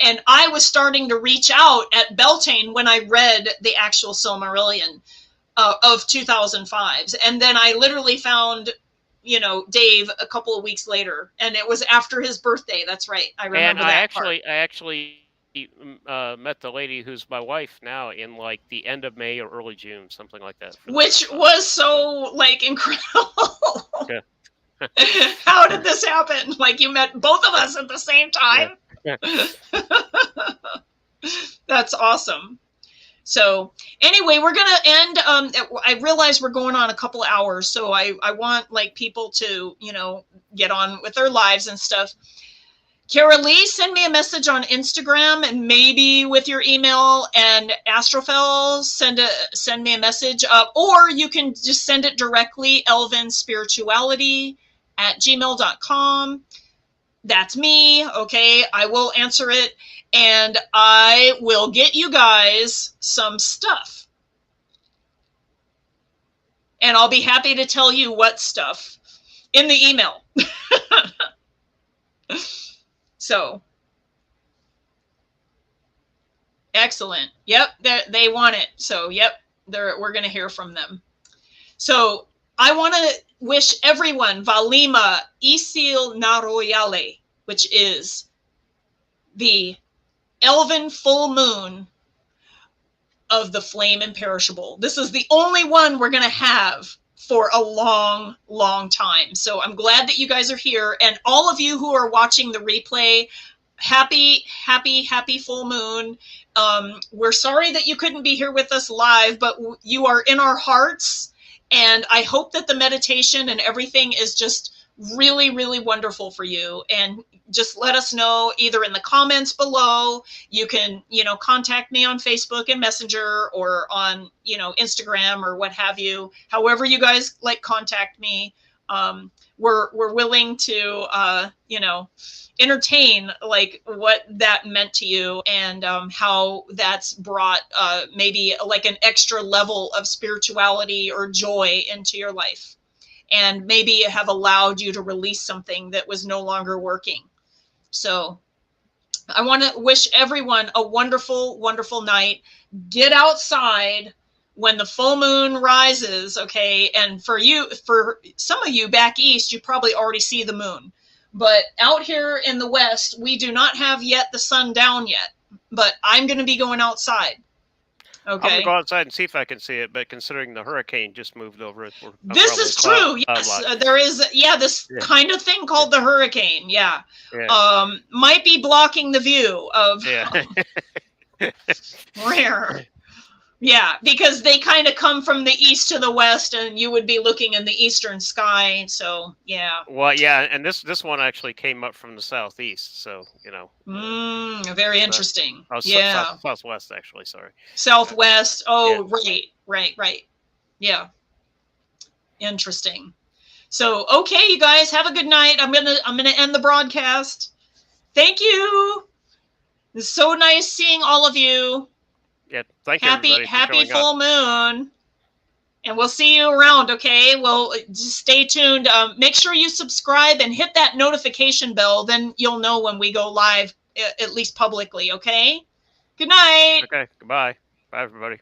And I was starting to reach out at Beltane when I read the actual Silmarillion of 2005s. And then I literally found, Dave a couple of weeks later. And it was after his birthday. That's right. I remember I part. actually met the lady who's my wife now in like the end of May or early June, something like that. Which was so like incredible. Yeah. How did this happen? Like you met both of us at the same time? Yeah. That's awesome. So anyway, we're going to end. I realize we're going on a couple hours, so I want like people to, get on with their lives and stuff. Kara Lee, send me a message on Instagram and maybe with your email, and Astrophel, send me a message, or you can just send it directly, elvenspirituality@gmail.com. That's me. Okay. I will answer it and I will get you guys some stuff. And I'll be happy to tell you what stuff in the email. So, excellent. Yep, they want it. So, yep, we're going to hear from them. So, I want to wish everyone Valima Isilnaroialë, which is the Elven full moon of the Flame Imperishable. This is the only one we're going to have for a long, long time. So I'm glad that you guys are here. And all of you who are watching the replay, happy, happy, happy full moon. We're sorry that you couldn't be here with us live, but you are in our hearts. And I hope that the meditation and everything is just really, really wonderful for you. And just let us know either in the comments below. You can, contact me on Facebook and Messenger or on, Instagram or what have you. However you guys like contact me. We're willing to, entertain like what that meant to you and how that's brought maybe like an extra level of spirituality or joy into your life. And maybe have allowed you to release something that was no longer working. So I want to wish everyone a wonderful, wonderful night. Get outside when the full moon rises, okay? And for some of you back east, you probably already see the moon. But out here in the west, we do not have yet the sun down yet. But I'm going to be going outside. Okay. I'm going to go outside and see if I can see it, but considering the hurricane just moved over it. This is true. Yes, there is. this kind of thing called the hurricane. Yeah. Might be blocking the view of rare. Yeah, because they kind of come from the east to the west, and you would be looking in the eastern sky. So, yeah. Well, yeah, and this one actually came up from the southeast, so, very interesting. Southwest, actually, sorry. Southwest. Oh, yeah. Right. Yeah. Interesting. So, okay, you guys, have a good night. I'm gonna end the broadcast. Thank you. It's so nice seeing all of you. Yeah, thank you. Happy full moon. And we'll see you around, okay? Well, just stay tuned. Make sure you subscribe and hit that notification bell. Then you'll know when we go live, at least publicly, okay? Good night. Okay, goodbye. Bye, everybody.